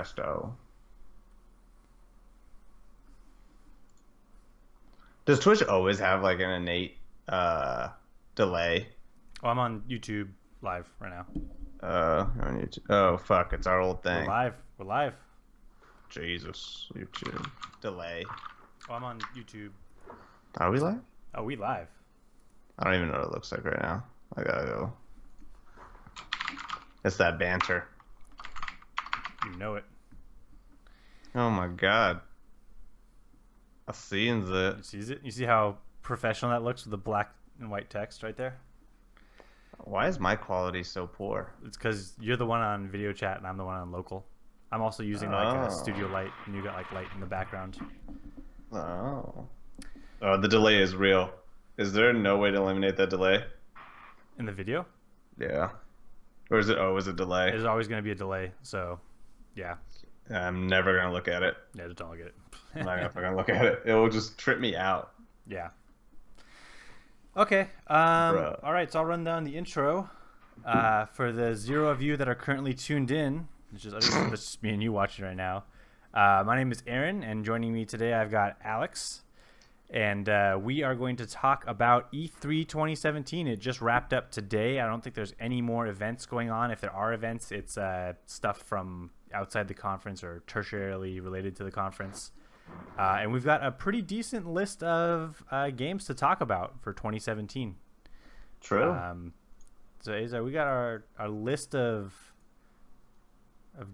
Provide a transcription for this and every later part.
Presto. Does Twitch always have like an innate delay? Oh, I'm on YouTube live right now. On YouTube. Oh fuck, it's our old We're thing. live. We're live. Jesus, YouTube delay. Oh, I'm on YouTube. Are we live? Oh, we live. I don't even know what it looks like right now. I gotta go. It's that banter. You know it. Oh my god. I seen You it. see it? You see how professional that looks with the black and white text right there? Why is my quality so poor? It's because you're the one on video chat and I'm the one on local. I'm also using like a studio Oh. light and you got like light in the background. Oh. Oh, the delay is real. Is there no way to eliminate that delay? In the video, Yeah. Or is it always a delay? there's always going to be a delay. So, yeah. I'm never gonna look at it. Yeah, just don't get I'm it. not gonna look at it. It will just trip me out. Yeah. Okay. Bruh. All right. So I'll run down the intro for the 0 of you that are currently tuned in. It's just me and you watching right now. My name is Aaron, and joining me today I've got Alex, and we are going to talk about E3 2017. It just wrapped up today. I don't think there's any more events going on. If there are events, it's stuff from outside the conference or tertiarily related to the conference. And we've got a pretty decent list of games to talk about for 2017. True. So Asa, we got our list of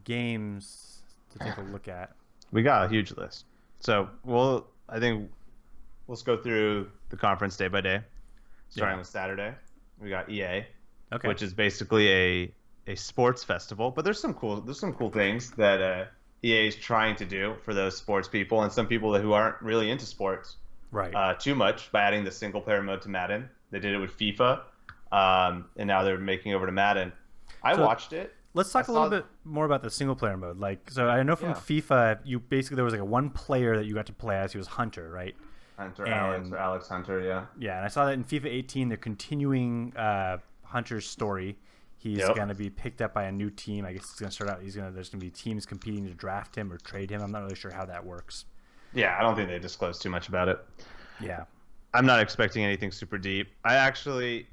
games to take a look at. We got a huge list. So I think let's go through the conference day by day. Starting with Saturday. We got EA. Okay. Which is basically a sports festival. But there's some cool things that EA is trying to do for those sports people and some people who aren't really into sports right. too much by adding the single player mode to Madden. They did it with FIFA, and now they're making over to Madden. I watched it. Let's talk a little bit more about the single player mode. Like, so I know from FIFA, you basically there was like a one player that you got to play as. He was Hunter, right? Alex Hunter, yeah. Yeah, and I saw that in FIFA 18, they're continuing Hunter's story. He's going to be picked up by a new team. I guess it's going to start out. There's going to be teams competing to draft him or trade him. I'm not really sure how that works. Yeah, I don't think they disclosed too much about it. Yeah. I'm not expecting anything super deep. I actually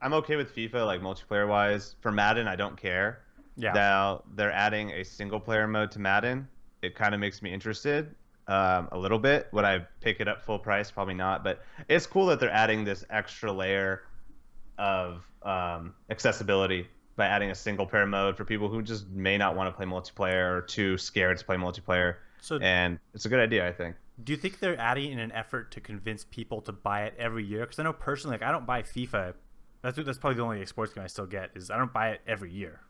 I'm okay with FIFA like multiplayer wise. For Madden, I don't care. Yeah. Now they're adding a single player mode to Madden. It kind of makes me interested a little bit. Would I pick it up full price? Probably not. But it's cool that they're adding this extra layer of accessibility by adding a single player mode for people who just may not want to play multiplayer or too scared to play multiplayer. And it's a good idea, I think. Do you think they're adding in an effort to convince people to buy it every year? Because I know personally, like I don't buy FIFA. That's probably the only sports game I still get is I don't buy it every year.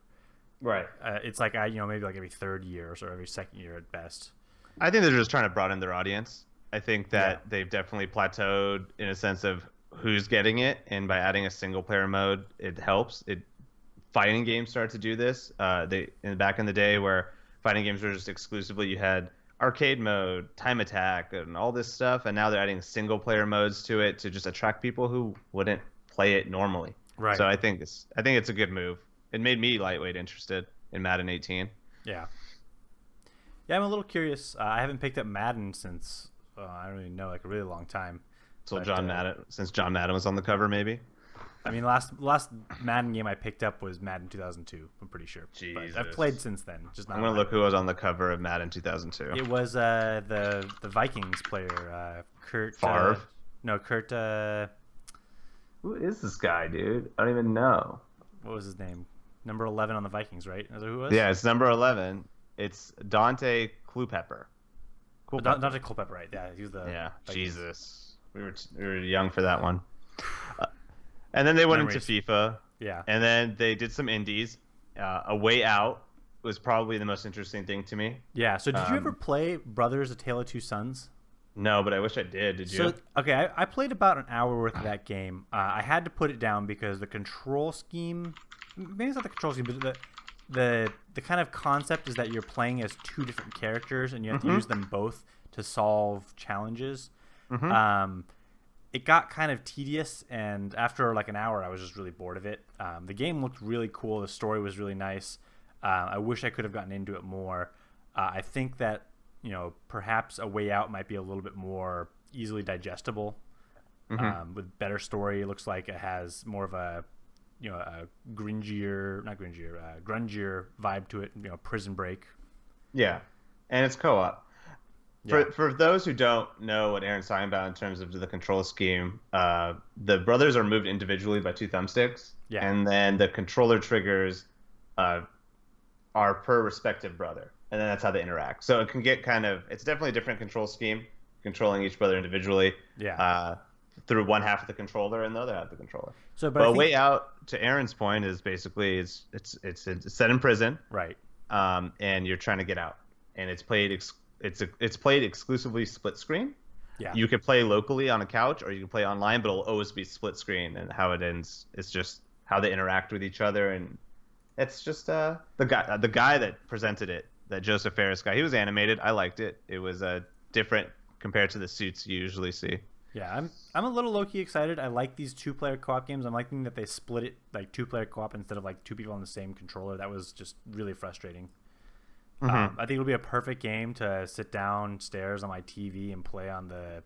Right. It's like maybe like every third year or every second year at best. I think they're just trying to broaden their audience. I think that they've definitely plateaued in a sense of who's getting it, and by adding a single player mode, it helps. Fighting games start to do this. Back in the day where fighting games were just exclusively you had arcade mode, time attack, and all this stuff, and now they're adding single player modes to it to just attract people who wouldn't play it normally. Right. So I think it's a good move. It made me lightweight interested in Madden 18. Yeah. Yeah, I'm a little curious. I haven't picked up Madden since I don't even know, like a really long time. Since John Madden was on the cover, maybe. I mean, last Madden game I picked up was Madden 2002. I'm pretty sure. Jesus. But I've played since then. I'm gonna look who was on the cover of Madden 2002. It was the Vikings player, Kurt. Favre. Kurt. Who is this guy, dude? I don't even know. What was his name? Number 11 on the Vikings, right? Is that who it was? Yeah, it's number 11. It's Dante Culpepper. Dante Culpepper, right? Yeah, he was the. Yeah, Vikings. Jesus, we were young for that one. And then they went into FIFA. Yeah. And then they did some indies. A Way Out was probably the most interesting thing to me. Yeah. So did you ever play Brothers: A Tale of Two Sons? No, but I wish I did. Did you? So okay, I played about an hour worth of that game. I had to put it down because the control scheme, maybe it's not the control scheme, but the kind of concept is that you're playing as two different characters and you have to use them both to solve challenges. It got kind of tedious, and after like an hour, I was just really bored of it. The game looked really cool. The story was really nice. I wish I could have gotten into it more. I think that perhaps A Way Out might be a little bit more easily digestible, Hmm. with better story. It looks like it has more of a a gringier, not gringier, grungier vibe to it. Prison Break. Yeah, and it's co-op. Yeah, For those who don't know what Aaron's talking about in terms of the control scheme, the brothers are moved individually by two thumbsticks, yeah. and then the controller triggers uh, are per respective brother, and then that's how they interact. So it can get it's definitely a different control scheme, controlling each brother individually Yeah. uh, through one half of the controller and the other half of the controller. So, but I But think way out to Aaron's point is basically it's set in prison, right. and you're trying to get out, and it's played exclusively split screen. Yeah. You could play locally on a couch, or you can play online, but it'll always be split screen. And how it ends is just how they interact with each other, and it's just the guy that presented it, that Joseph Ferris guy. He was animated. I liked it. It was different compared to the suits you usually see. Yeah, I'm a little low key excited. I like these two-player co-op games. I'm liking that they split it like two-player co-op instead of like two people on the same controller. That was just really frustrating. Hmm. I think it'll be a perfect game to sit downstairs on my TV and play on the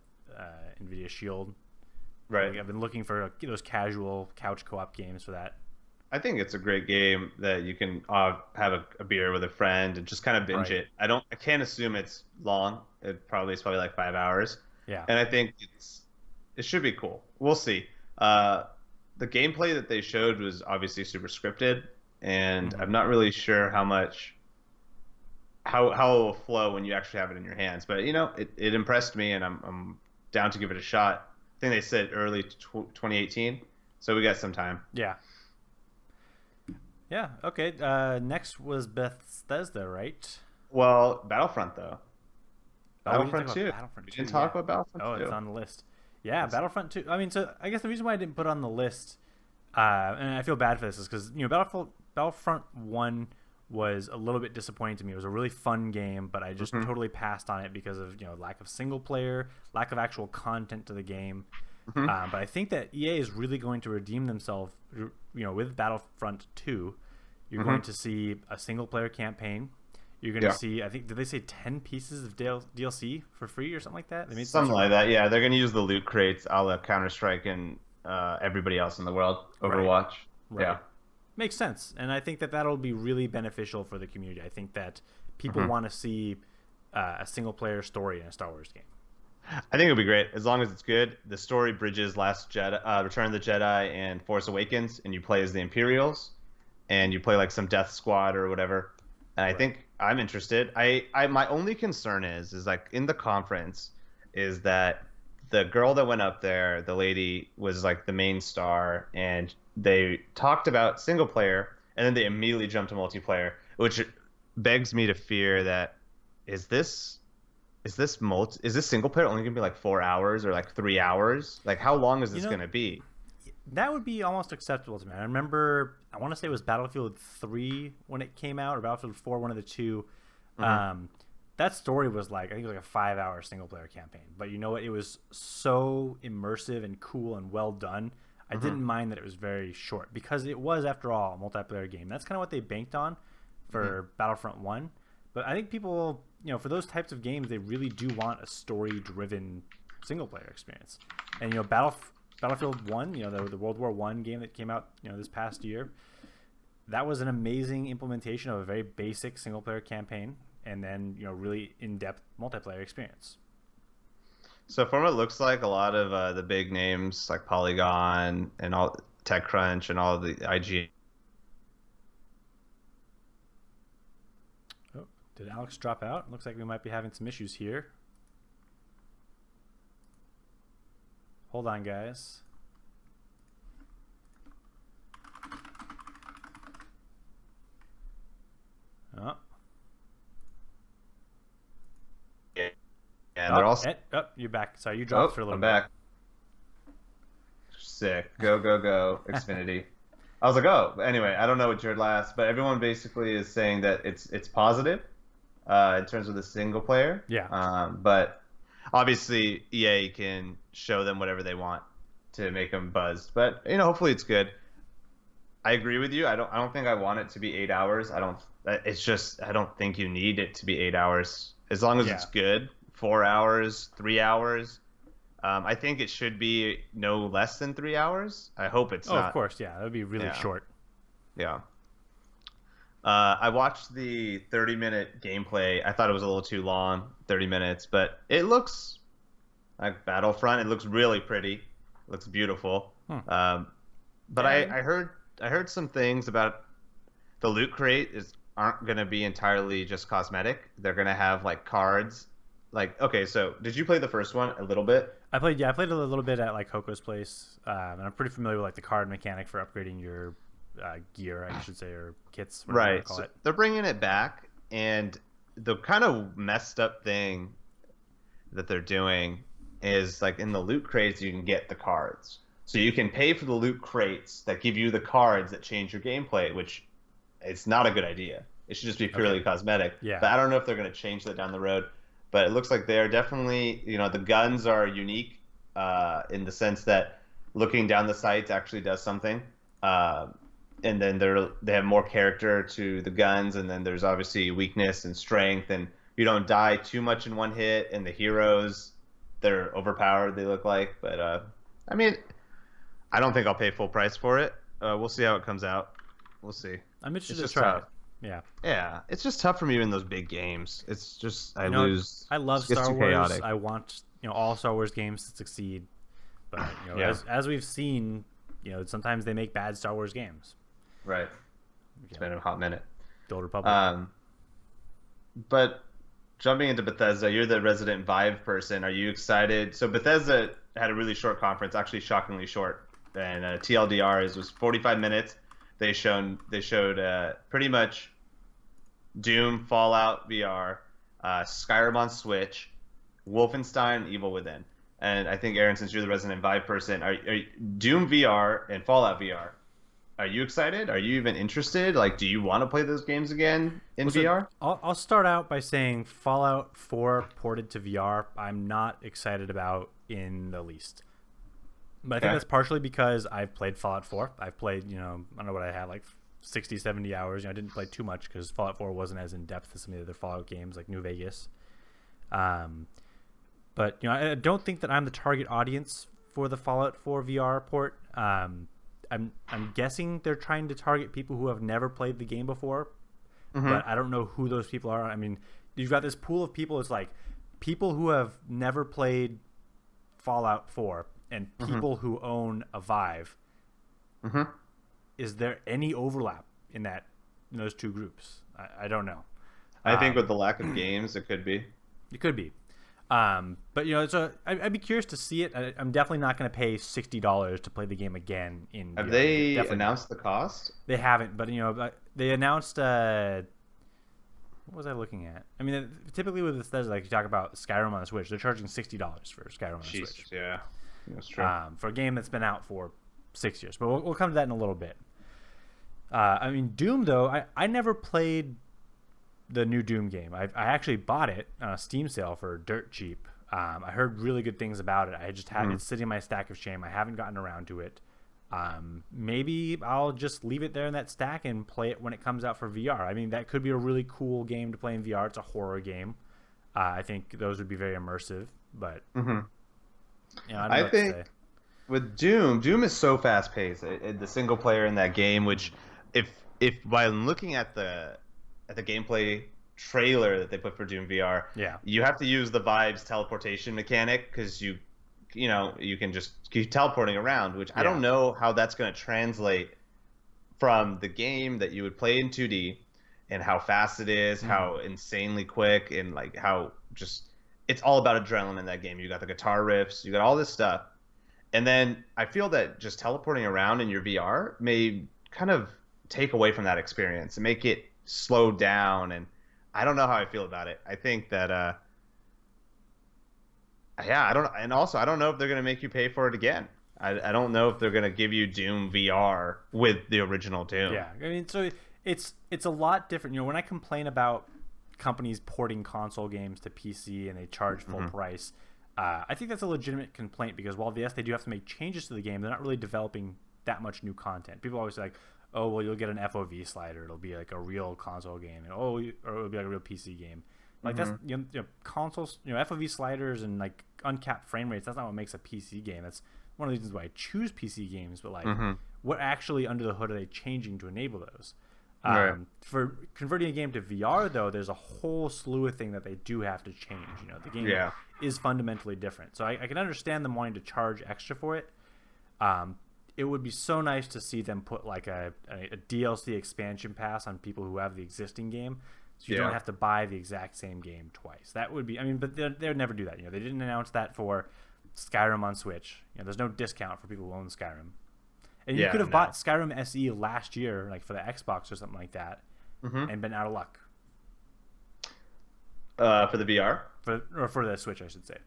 Nvidia Shield. Right. I've been looking for those casual couch co-op games for that. I think it's a great game that you can have a beer with a friend and just kind of binge Right. it. I can't assume it's long. It's probably like 5 hours, Yeah. and I think it should be cool. We'll see. Uh, the gameplay that they showed was obviously super scripted, and Hmm. I'm not really sure how it will flow when you actually have it in your hands. But it impressed me, and I'm down to give it a shot. I think they said early 2018, so we got some time. Yeah. Yeah. Okay. Next was Bethesda, right? Well, Battlefront though. Oh, we didn't talk Battlefront about 2. Battlefront We 2. didn't Yeah. talk about Battlefront Oh, it's 2. on the list. Yeah, It's, Battlefront 2. I mean, so I guess the reason why I didn't put it on the list, and I feel bad for this, is because Battlefront 1 was a little bit disappointing to me. It was a really fun game, but I just mhm, totally passed on it because of lack of single player, lack of actual content to the game. mhm, But I think that EA is really going to redeem themselves, with Battlefront 2. You're mhm. going to see a single player campaign. You're going to Yeah. see, I think, did they say 10 pieces of DLC for free or something like that? They made some Something sort like of. that. Yeah, they're gonna use the loot crates, a la Counter-Strike and everybody else in the world. Right, Overwatch. Yeah. right. Makes sense. And I think that that'll be really beneficial for the community. I think that people Mhm. want to see a single player story in a Star Wars game. I think it'll be great as long as it's good. The story bridges Last Jedi, Return of the Jedi, and Force Awakens, and you play as the Imperials, and you play like some Death Squad or whatever. And I Right. think I'm interested. My only concern is like in the conference, is that the girl that went up there, the lady was like the main star, and they talked about single player, and then they immediately jumped to multiplayer, which begs me to fear that is this is this single player only gonna be like 4 hours or like 3 hours? Like how long is You this know, gonna be? that would be almost acceptable to me. I remember, I want to say it was Battlefield 3 when it came out, or Battlefield 4, one of the two. Hmm. That story was like, I think it was like a 5 hour single player campaign. But you know what? It was so immersive and cool and well done. I Hmm. didn't mind that it was very short because it was, after all, a multiplayer game. That's kind of what they banked on Hmm. for Battlefront 1. But I think people, for those types of games, they really do want a story driven single player experience. And, Battlefield 1, the World War One game that came out, this past year, that was an amazing implementation of a very basic single player campaign and then, really in depth multiplayer experience. So from what it looks like, a lot of the big names like Polygon and all TechCrunch and all the IG. Oh, did Alex drop out? Looks like we might be having some issues here. Hold on, guys. Oh, And they're all you're back. Sorry, you dropped oh, for a little I'm bit. back. Sick. Go, go, go. Xfinity. I was like, oh, anyway, I don't know what you heard last, but everyone basically is saying that it's positive in terms of the single player. Yeah. But obviously EA can show them whatever they want to make them buzzed. But hopefully it's good. I agree with you. I don't think I want it to be 8 hours. I don't It's just I don't think you need it to be 8 hours as long as it's Yeah. good. 4 hours, 3 hours. I think it should be no less than 3 hours. I hope it's Oh, of not. course, yeah. That would be really Yeah, short. yeah. I watched the 30-minute gameplay. I thought it was a little too long, 30 minutes, but it looks like Battlefront. It looks really pretty. It looks beautiful. Hmm. Um, but Yeah, I mean, I heard some things about the loot crate aren't going to be entirely just cosmetic. They're going to have like cards. Like, okay, so did you play the first one a little bit? I played a little bit at like Coco's place, and I'm pretty familiar with like the card mechanic for upgrading your gear, I should say, or kits, whatever you want Right. to call So it. they're bringing it back, and the kind of messed up thing that they're doing is like in the loot crates you can get the cards. So you can pay for the loot crates that give you the cards that change your gameplay, which it's not a good idea. It should just be Okay. purely cosmetic. Yeah. But I don't know if they're going to change that down the road. But it looks like they're definitely, the guns are unique in the sense that looking down the sights actually does something. Uh, and then they have more character to the guns, and then there's obviously weakness and strength, and you don't die too much in one hit. And the heroes, they're overpowered. They look like, but I mean, I don't think I'll pay full price for it. We'll see how it comes out. We'll see. I'm It's interested to just try it. tough. Yeah. Yeah, it's just tough for me in those big games. It's just I You know, lose. I love It gets Star too Wars. chaotic. I want all Star Wars games to succeed, but Yeah, as we've seen, sometimes they make bad Star Wars games. right. It's been a hot minute. The Old Republic. Um, but jumping into Bethesda, you're the resident Vive person. Are you excited? So Bethesda had a really short conference, actually shockingly short, and TLDR was 45 minutes. They showed pretty much Doom, Fallout VR, Skyrim on Switch, Wolfenstein, Evil Within. And I think Aaron, since you're the resident Vive person, are Doom VR and Fallout VR? Are you excited? Are you even interested? Like, do you want to play those games again in Well, so VR? I'll start out by saying Fallout 4 ported to VR, I'm not excited about in the least. But I think Okay. that's partially because I've played Fallout 4. I've played, I don't know what I had, like 60, 70 hours. I didn't play too much because Fallout 4 wasn't as in depth as some of the other Fallout games like New Vegas. Um, but I don't think that I'm the target audience for the Fallout 4 VR port. I'm guessing they're trying to target people who have never played the game before, but I don't know who those people are. I mean, you've got this pool of people. It's like people who have never played Fallout 4 and people who own a Vive. Mm-hmm. Is there any overlap in those two groups? I don't know. I think with the lack of games, it could be. It could be. But so I'd be curious to see it. I'm definitely not going to pay $60 to play the game again in Have VR. they Definitely not. announced the cost? They haven't, but they announced. What was I looking at? I mean, typically with Bethesda, like you talk about Skyrim on the Switch, they're charging $60 for Skyrim on the Jesus, Switch. yeah, that's true. For a game that's been out for 6 years. But we'll come to that in a little bit. I mean, Doom though, I never played the new Doom game. I actually bought it on a Steam sale for dirt cheap. I heard really good things about it. I just had it sitting in my stack of shame. I haven't gotten around to it. Maybe I'll just leave it there in that stack and play it when it comes out for VR. I mean, that could be a really cool game to play in VR. It's a horror game. I think those would be very immersive. But I don't know I what to think say. with Doom is so fast paced. The single player in that game, which if by looking at the gameplay trailer that they put for Doom VR, Yeah. you have to use the Vive's teleportation mechanic because you can just keep teleporting around, which I don't know how that's going to translate from the game that you would play in 2D and how fast it is, how insanely quick, and like how just it's all about adrenaline in that game. You got the guitar riffs, you got all this stuff. And then I feel that just teleporting around in your VR may kind of take away from that experience and make it slow down. And I don't know how I feel about it. I think that, I don't, and also I don't know if they're going to make you pay for it again. I don't know if they're going to give you Doom VR with the original Doom. Yeah, I mean, so it's a lot different. When I complain about companies porting console games to PC and they charge full price, I think that's a legitimate complaint because while yes, they do have to make changes to the game, they're not really developing that much new content. People always say like, oh well, you'll get an FOV slider. It'll be like a real console game, and or it'll be like a real PC game. Like that's consoles, FOV sliders and like uncapped frame rates. That's not what makes a PC game. That's one of the reasons why I choose PC games. But like, what actually under the hood are they changing to enable those? Right. For converting a game to VR, though, there's a whole slew of things that they do have to change. The game is fundamentally different. So I can understand them wanting to charge extra for it. It would be so nice to see them put like a DLC expansion pass on people who have the existing game, so you don't have to buy the exact same game twice. That would be, but they would never do that. They didn't announce that for Skyrim on Switch. There's no discount for people who own Skyrim. And you could have bought Skyrim SE last year, like for the Xbox or something like that, and been out of luck. For the VR? For the Switch, I should say.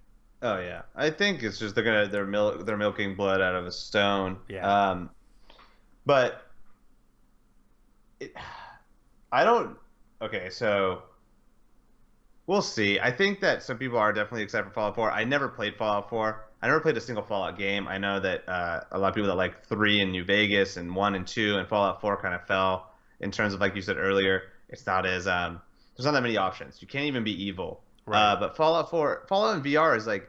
Oh yeah, I think it's just they're milking blood out of a stone. Yeah. But I don't. Okay, so we'll see. I think that some people are definitely excited for Fallout 4. I never played Fallout 4. I never played a single Fallout game. I know that a lot of people that like 3 in New Vegas and 1 and 2 and Fallout 4 kind of fell in terms of, like you said earlier, it's not as there's not that many options. You can't even be evil. Right. But Fallout in VR is like,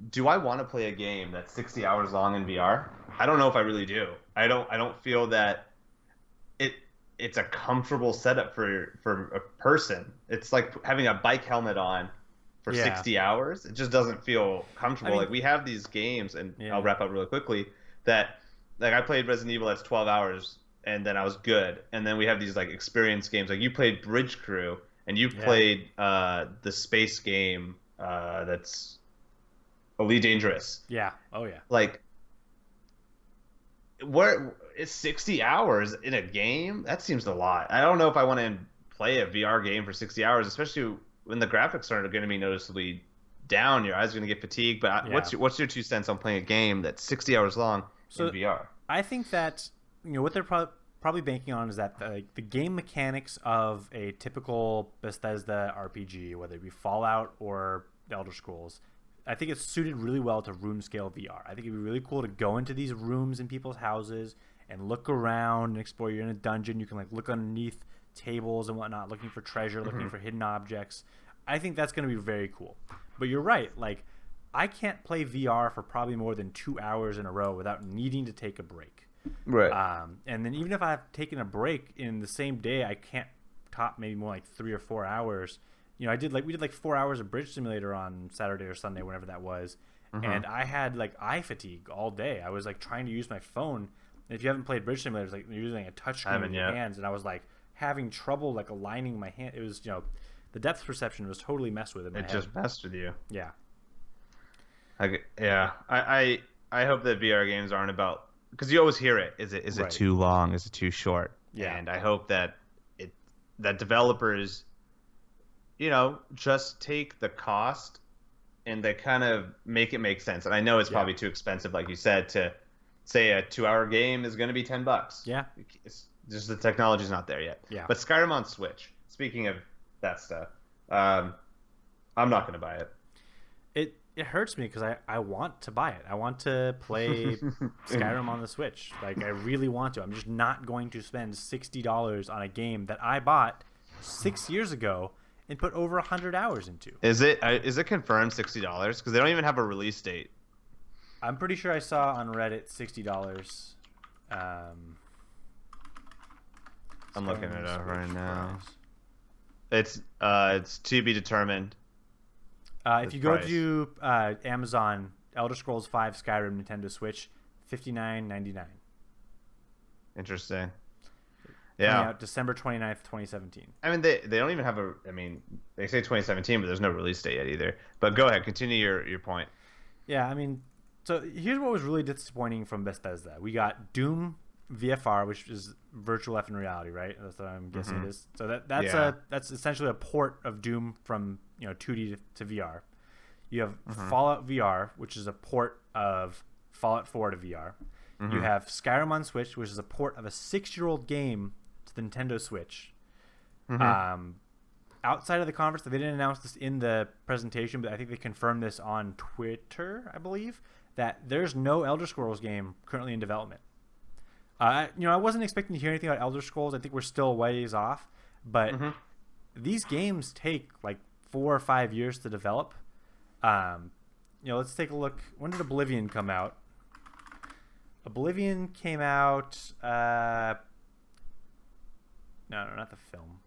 do I want to play a game that's 60 hours long in VR? I don't know if I really do. I don't feel that it's a comfortable setup for a person. It's like having a bike helmet on for 60 hours. It just doesn't feel comfortable. Like we have these games, and I'll wrap up really quickly, that like I played Resident Evil, that's 12 hours and then I was good. And then we have these like experience games. Like you played Bridge Crew and you played the space game that's Elite Dangerous. Yeah. Oh yeah. Like where it's 60 hours in a game? That seems a lot. I don't know if I want to play a VR game for 60 hours, especially when the graphics are going to be noticeably down. Your eyes are going to get fatigued. But what's your 2 cents on playing a game that's 60 hours long in VR? I think that what they're probably banking on is that the game mechanics of a typical Bethesda RPG, whether it be Fallout or Elder Scrolls, I think it's suited really well to room scale VR. I think it'd be really cool to go into these rooms in people's houses and look around and explore. You're in a dungeon. You can like look underneath tables and whatnot, looking for treasure, looking for hidden objects. I think that's going to be very cool. But you're right. Like, I can't play VR for probably more than 2 hours in a row without needing to take a break. Right. And then even if I've taken a break in the same day, I can't top maybe more like 3 or 4 hours. We did like 4 hours of Bridge Simulator on Saturday or Sunday, whenever that was. And I had like eye fatigue all day. I was like trying to use my phone. And if you haven't played Bridge Simulator, it's like you're using a touchscreen with your hands. And I was like having trouble like aligning my hand. It was, the depth perception was totally messed with in my head. It just messed with you. Yeah. I hope that VR games aren't about, because you always hear it. Is it too long? Is it too short? Yeah. And I hope that that developers, just take the cost and they kind of make it make sense. And I know it's probably too expensive, like you said, to say a 2-hour game is going to be $10. Yeah. It's just the technology's not there yet. Yeah. But Skyrim on Switch, speaking of that stuff, I'm not going to buy it. It hurts me because I want to buy it. I want to play Skyrim on the Switch. Like, I really want to. I'm just not going to spend $60 on a game that I bought 6 years ago and put over 100 hours into. Is it confirmed $60? Because they don't even have a release date. I'm pretty sure I saw on Reddit $60. I'm looking it up right now. It's to be determined. If you go to Amazon, Elder Scrolls V Skyrim Nintendo Switch, $59.99. Interesting. Coming out December 29th, 2017. They don't even have they say 2017, but there's no release date yet either. But go ahead, continue your point. Yeah, so here's what was really disappointing from Bethesda. We got Doom VFR, which is virtual effing reality, right? That's what I'm guessing it is. So that's essentially a port of Doom from 2D to VR. You have Fallout VR, which is a port of Fallout 4 to VR. You have Skyrim on Switch, which is a port of a 6-year-old game to the Nintendo Switch. Outside of the conference, they didn't announce this in the presentation, but I think they confirmed this on Twitter, I believe, that there's no Elder Scrolls game currently in development. I wasn't expecting to hear anything about Elder Scrolls. I think we're still a ways off, but Mm-hmm. these games take like 4 or 5 years to develop. Let's take a look. When did Oblivion come out? Oblivion came out. No, not the film.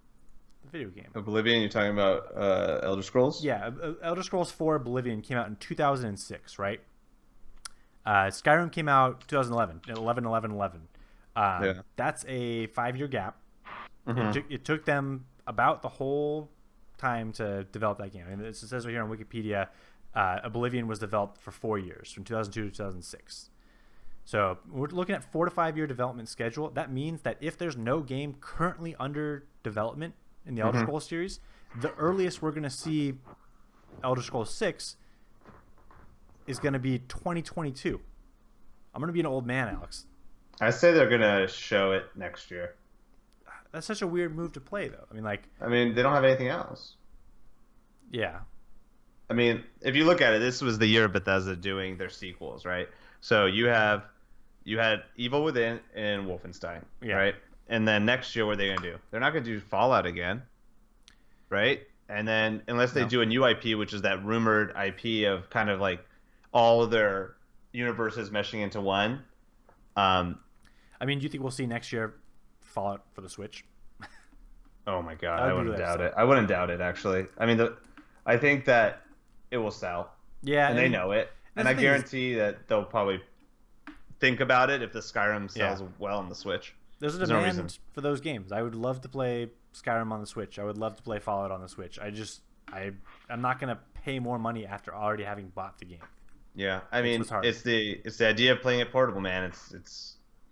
The video game. Oblivion, you're talking about Elder Scrolls? Yeah, Elder Scrolls 4 Oblivion came out in 2006, right? Skyrim came out 2011, 11. Yeah. That's a 5-year gap. Mm-hmm. It took them about the whole time to develop that game. I mean, it says right here on Wikipedia, Oblivion was developed for 4 years, from 2002 to 2006. So we're looking at 4 to 5 year development schedule. That means that if there's no game currently under development in the Elder Scrolls series, the earliest we're going to see Elder Scrolls 6 is going to be 2022. I'm going to be an old man, Alex. I say they're gonna show it next year. That's such a weird move to play, though. I mean, they don't have anything else. Yeah. I mean, if you look at it, this was the year of Bethesda doing their sequels, right? So you had Evil Within and Wolfenstein, right? And then next year, what are they gonna do? They're not gonna do Fallout again, right? And then unless they do a new IP, which is that rumored IP of kind of like all of their universes meshing into one. I mean, do you think we'll see next year Fallout for the Switch? Oh my god, I wouldn't doubt it. I wouldn't doubt it, actually. I mean, I think that it will sell. Yeah, and they know it. And I guarantee that they'll probably think about it if the Skyrim sells well on the Switch. There's a demand for those games. I would love to play Skyrim on the Switch. I would love to play Fallout on the Switch. I'm not going to pay more money after already having bought the game. Yeah, I mean, it's the idea of playing it portable, man.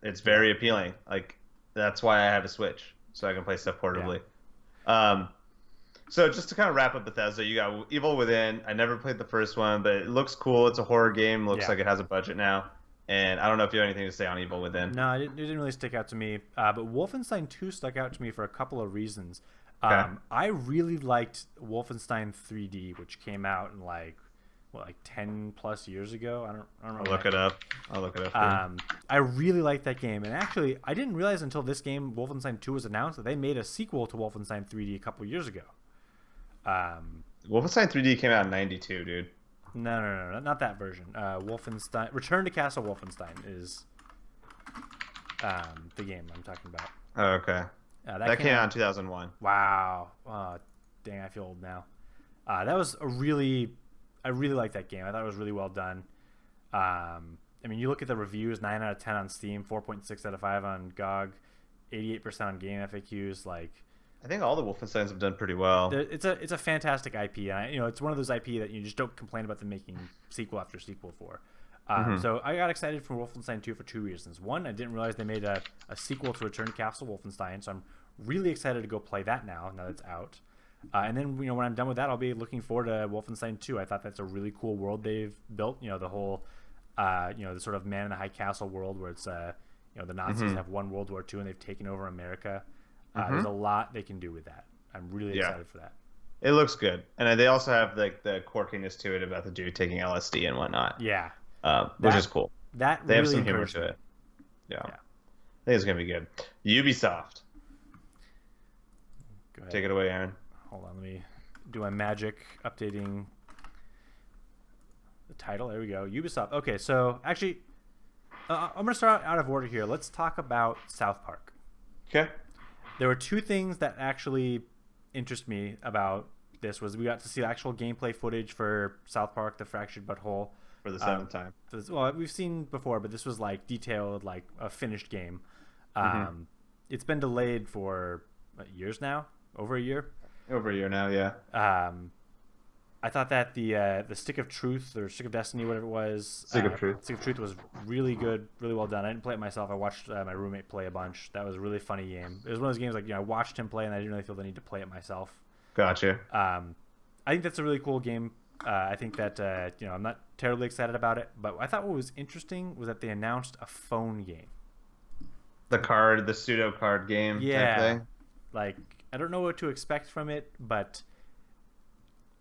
It's very appealing. Like, that's why I have a Switch, so I can play stuff portably. Yeah. So just to kind of wrap up Bethesda, you got Evil Within. I never played the first one, but it looks cool. It's a horror game. Looks like it has a budget now. And I don't know if you have anything to say on Evil Within. No, it didn't really stick out to me. But Wolfenstein 2 stuck out to me for a couple of reasons. I really liked Wolfenstein 3D, which came out in like 10 plus years ago. I don't remember. I'll look it up. I really liked that game, and actually, I didn't realize until this game, Wolfenstein 2, was announced that they made a sequel to Wolfenstein 3D a couple years ago. Wolfenstein 3D came out in '92, dude. No, not that version. Wolfenstein Return to Castle Wolfenstein is the game I'm talking about. Oh, okay. That came out in 2001. Wow. Dang, I feel old now. That was I really liked that game. I thought it was really well done. I mean, you look at the reviews: 9 out of 10 on Steam, 4.6 out of 5 on GOG, 88% on Game FAQs. I think all the Wolfensteins have done pretty well. It's a fantastic IP, and it's one of those IP that you just don't complain about them making sequel after sequel for. So I got excited for Wolfenstein 2 for 2 reasons. One, I didn't realize they made a sequel to Return to Castle Wolfenstein, so I'm really excited to go play that now that it's out. And then when I'm done with that, I'll be looking forward to Wolfenstein 2. I thought that's a really cool world they've built. The whole the sort of man in the high castle world where it's the Nazis have won World War II and they've taken over America. There's a lot they can do with that. I'm really excited for that. It looks good, and they also have the quirkiness to it about the dude taking LSD and whatnot. Yeah, which is cool. They really have some humor to it. Yeah, I think it's gonna be good. Ubisoft. Go ahead. Take it away, Aaron. Hold on, let me do my magic updating the title. There we go. Ubisoft. Okay, so actually, I'm going to start out of order here. Let's talk about South Park. Okay. There were two things that actually interest me about this. Was we got to see actual gameplay footage for South Park: The Fractured But Whole. For the 7th time. Well, we've seen before, but this was like detailed, like a finished game. It's been delayed for years now, over a year. Over a year now, yeah. I thought that the Stick of Truth or Stick of Destiny, whatever it was, Stick of Truth was really good, really well done. I didn't play it myself. I watched my roommate play a bunch. That was a really funny game. It was one of those games I watched him play and I didn't really feel the need to play it myself. Gotcha. I think that's a really cool game. I think that I'm not terribly excited about it, but I thought what was interesting was that they announced a phone game. The pseudo card game type thing. Like, I don't know what to expect from it, but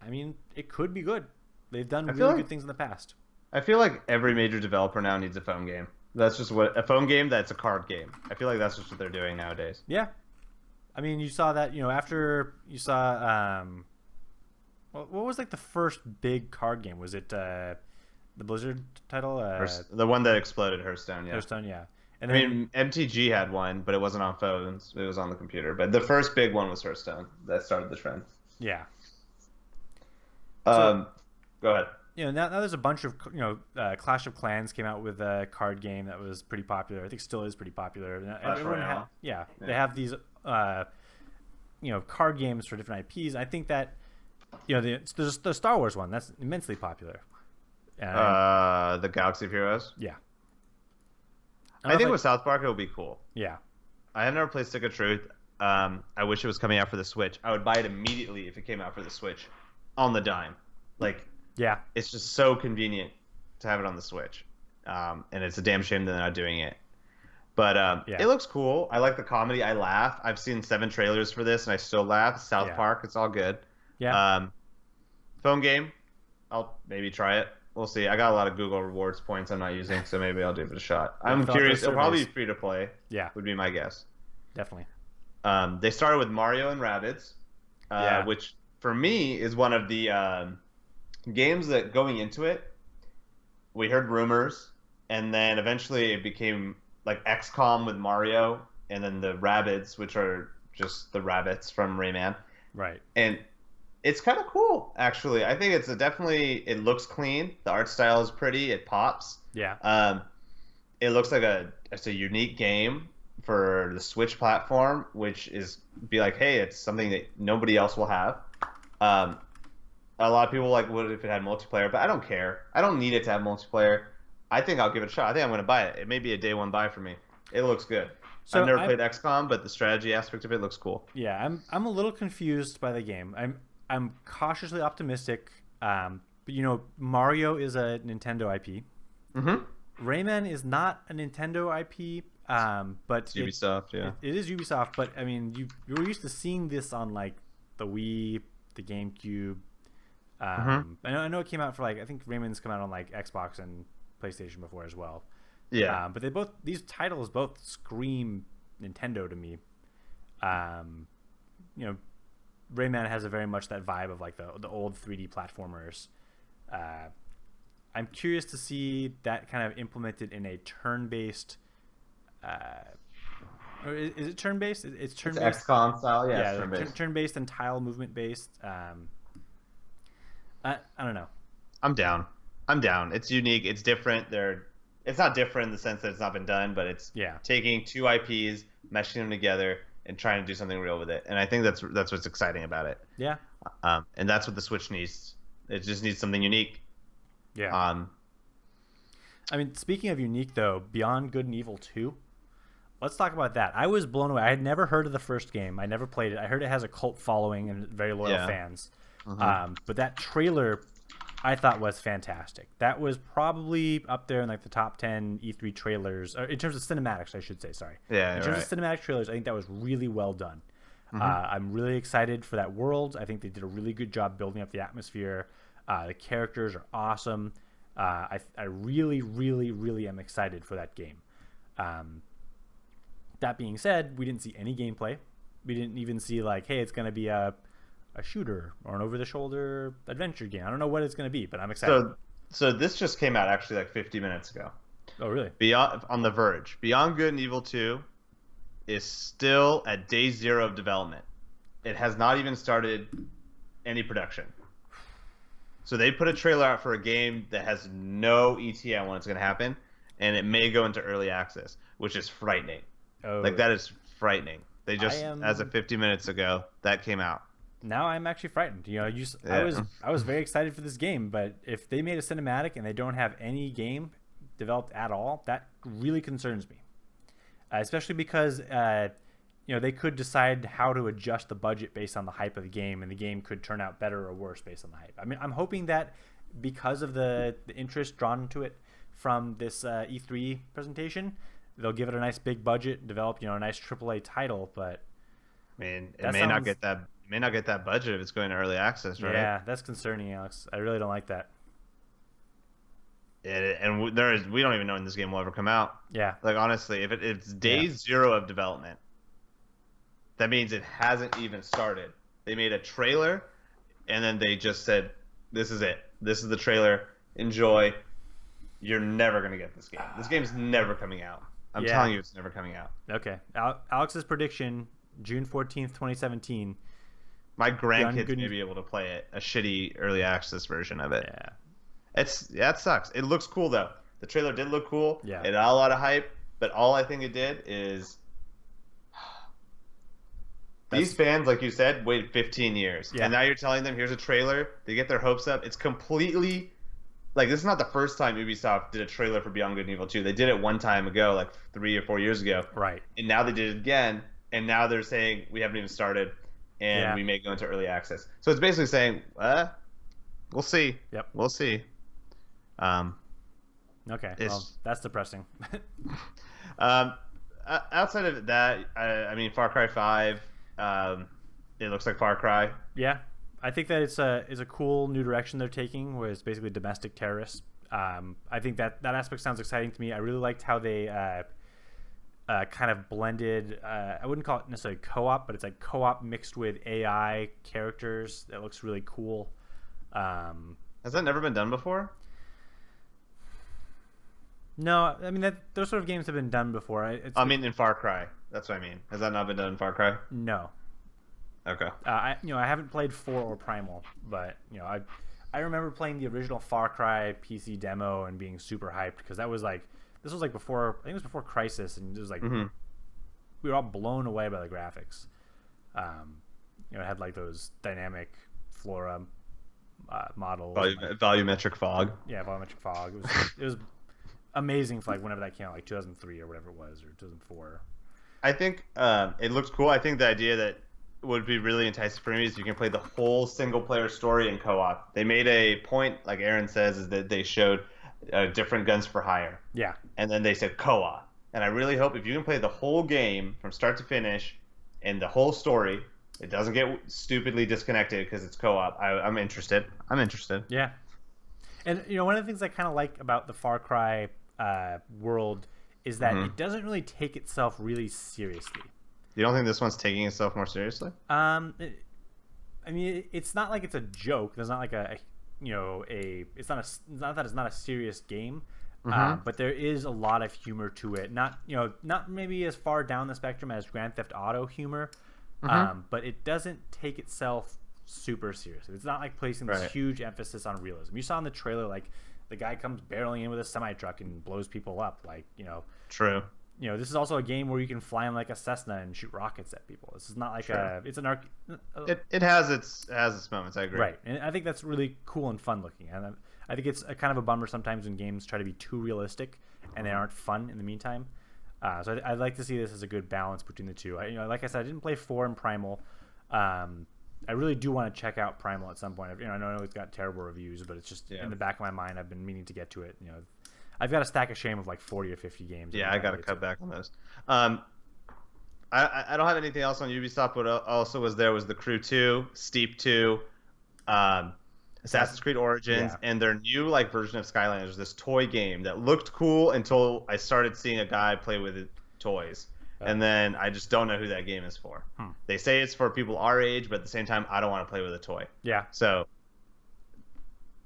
I mean, it could be good. They've done really good things in the past. I feel like every major developer now needs a phone game. That's just what a phone game. That's a card game. I feel like that's just what they're doing nowadays. Yeah, I mean, you saw that, after you saw what was like the first big card game? Was it the Blizzard title? The one that exploded, Hearthstone. Yeah. Hearthstone, yeah. And I then mean, MTG had one, but it wasn't on phones. It was on the computer. But the first big one was Hearthstone. That started the trend. yeah. So Um, Go ahead. now there's a bunch of Clash of Clans came out with a card game that was pretty popular. I think still is pretty popular. Clash Royale. They have these card games for different IPs. I think that the Star Wars one that's immensely popular. The Galaxy of Heroes. Yeah. I think with South Park it would be cool. Yeah. I have never played Stick of Truth. I wish it was coming out for the Switch. I would buy it immediately if it came out for the Switch, on the dime. Like, yeah, it's just so convenient to have it on the Switch, and it's a damn shame that they're not doing it. But it looks cool. I like the comedy. I laugh. I've seen 7 trailers for this, and I still laugh. South Park. It's all good. Yeah. Phone game. I'll maybe try it. We'll see. I got a lot of Google Rewards points I'm not using, so maybe I'll give it a shot. I'm curious. It'll probably be free to play. Yeah, would be my guess. Definitely. They started with Mario and Rabbids, which for me is one of the games that going into it, we heard rumors, and then eventually it became like XCOM with Mario, and then the Rabbids, which are just the rabbits from Rayman. Right. And it's kind of cool, actually. I think it's definitely, it looks clean. The art style is pretty. It pops. Yeah. It looks like it's a unique game for the Switch platform, which is be like, hey, it's something that nobody else will have. A lot of people like, what if it had multiplayer? But I don't care. I don't need it to have multiplayer. I think I'll give it a shot. I think I'm going to buy it. It may be a day one buy for me. It looks good. So I've never played XCOM, but the strategy aspect of it looks cool. Yeah, I'm a little confused by the game. I'm cautiously optimistic. But Mario is a Nintendo IP. Mm-hmm. Rayman is not a Nintendo IP. But it's Ubisoft, it is Ubisoft. But I mean, you were used to seeing this on like the Wii, the GameCube. I know it came out for I think Rayman's come out on like Xbox and PlayStation before as well. Yeah. But these titles both scream Nintendo to me. Rayman has a very much that vibe of like the old 3D platformers. I'm curious to see that kind of implemented in a turn-based. Or is it turn-based? It's turn-based. It's XCOM style, yeah. It's turn-based. Turn-based and tile movement-based. I don't know. I'm down. It's unique. It's different. It's not different in the sense that it's not been done, but it's taking 2 IPs, meshing them together, and trying to do something real with it. And I think that's what's exciting about it. Yeah. And that's what the Switch needs. It just needs something unique. Yeah. I mean, speaking of unique though, Beyond Good and Evil 2. Let's talk about that. I was blown away. I had never heard of the first game. I never played it. I heard it has a cult following and very loyal fans. But that trailer I thought was fantastic. That was probably up there in like the top 10 E3 trailers, or in terms of cinematics, I should say. Sorry. Yeah. In terms of cinematic trailers, I think that was really well done. I'm really excited for that world. I think they did a really good job building up the atmosphere. The characters are awesome. I really, really, really am excited for that game. That being said, we didn't see any gameplay. We didn't even see like, hey, it's going to be a shooter or an over-the-shoulder adventure game. I don't know what it's going to be, but I'm excited. So this just came out actually like 50 minutes ago. Oh, really? On The Verge. Beyond Good and Evil 2 is still at day 0 of development. It has not even started any production. So they put a trailer out for a game that has no ETA on when it's going to happen, and it may go into early access, which is frightening. Oh. Like, that is frightening. They just, as of 50 minutes ago, that came out. Now I'm actually frightened. I was very excited for this game, but if they made a cinematic and they don't have any game developed at all, that really concerns me. Especially because they could decide how to adjust the budget based on the hype of the game, and the game could turn out better or worse based on the hype. I mean, I'm hoping that because of the interest drawn to it from this E3 presentation, they'll give it a nice big budget, develop a nice AAA title. But I mean, it may not get that budget if it's going to early access, right? Yeah, that's concerning, Alex. I really don't like that. we don't even know when this game will ever come out. Yeah. Like honestly, if it's Yeah. day zero of development, that means it hasn't even started. They made a trailer, and then they just said, "This is it. This is the trailer. Enjoy. You're never gonna get this game. This game's never coming out. I'm Yeah. telling you, it's never coming out." Okay. Alex's prediction, June 14th, 2017. My grandkids Good... may be able to play it, a shitty early access version of it. Yeah. It sucks. It looks cool though. The trailer did look cool. Yeah. It had a lot of hype, but all I think it did is these fans, like you said, waited 15 years. Yeah. And now you're telling them, here's a trailer. They get their hopes up. It's completely like this is not the first time Ubisoft did a trailer for Beyond Good and Evil 2. They did it one time ago, like 3 or 4 years ago. Right. And now they did it again. And now they're saying we haven't even started, and we may go into early access. So it's basically saying, we'll see. Yep. We'll see. Okay. Well, that's depressing. Outside of that, I mean, Far Cry 5. It looks like Far Cry. Yeah, I think that it's a cool new direction they're taking, where it's basically domestic terrorists. I think that aspect sounds exciting to me. I really liked how they kind of blended. I wouldn't call it necessarily co-op, but it's like co-op mixed with AI characters. That looks really cool. Has that never been done before? No, I mean those sort of games have been done before. I mean, in Far Cry. That's what I mean. Has that not been done in Far Cry? No. Okay. I haven't played 4 or Primal, but I remember playing the original Far Cry PC demo and being super hyped because this was before, I think it was before Crisis, and it was like we were all blown away by the graphics. It had like those dynamic flora models, Volumetric fog. Yeah, volumetric fog. It was amazing for like whenever that came out, like 2003 or whatever it was, or 2004. I think it looks cool. I think the idea that would be really enticing for me is you can play the whole single player story in co-op. They made a point, like Aaron says, is that they showed different guns for hire. Yeah. And then they said co-op. And I really hope if you can play the whole game from start to finish and the whole story, it doesn't get stupidly disconnected because it's co-op. I'm interested. Yeah. And one of the things I kind of like about the Far Cry world is that it doesn't really take itself really seriously. You don't think this one's taking itself more seriously? I mean, it's not like it's a joke. There's not like it's not that it's not a serious game, but there is a lot of humor to it. Not maybe as far down the spectrum as Grand Theft Auto humor, but it doesn't take itself super seriously. It's not like placing this huge emphasis on realism. You saw in the trailer, like the guy comes barreling in with a semi truck and blows people up. True. This is also a game where you can fly in like a Cessna and shoot rockets at people. This is not like it's an arc. It has its moments. I agree. Right, and I think that's really cool and fun looking. And I think it's a kind of a bummer sometimes when games try to be too realistic and they aren't fun in the meantime. So I'd like to see this as a good balance between the two. Like I said, I didn't play 4 and Primal. I really do want to check out Primal at some point. I know it's got terrible reviews, but it's just in the back of my mind. I've been meaning to get to it. I've got a stack of shame of like 40 or 50 games. Yeah, I got to cut back on those. I don't have anything else on Ubisoft, but also was The Crew 2, Steep 2, Assassin's Creed Origins, and their new version of Skylanders, this toy game that looked cool until I started seeing a guy play with toys. And then I just don't know who that game is for. They say it's for people our age, but at the same time, I don't want to play with a toy. Yeah. So,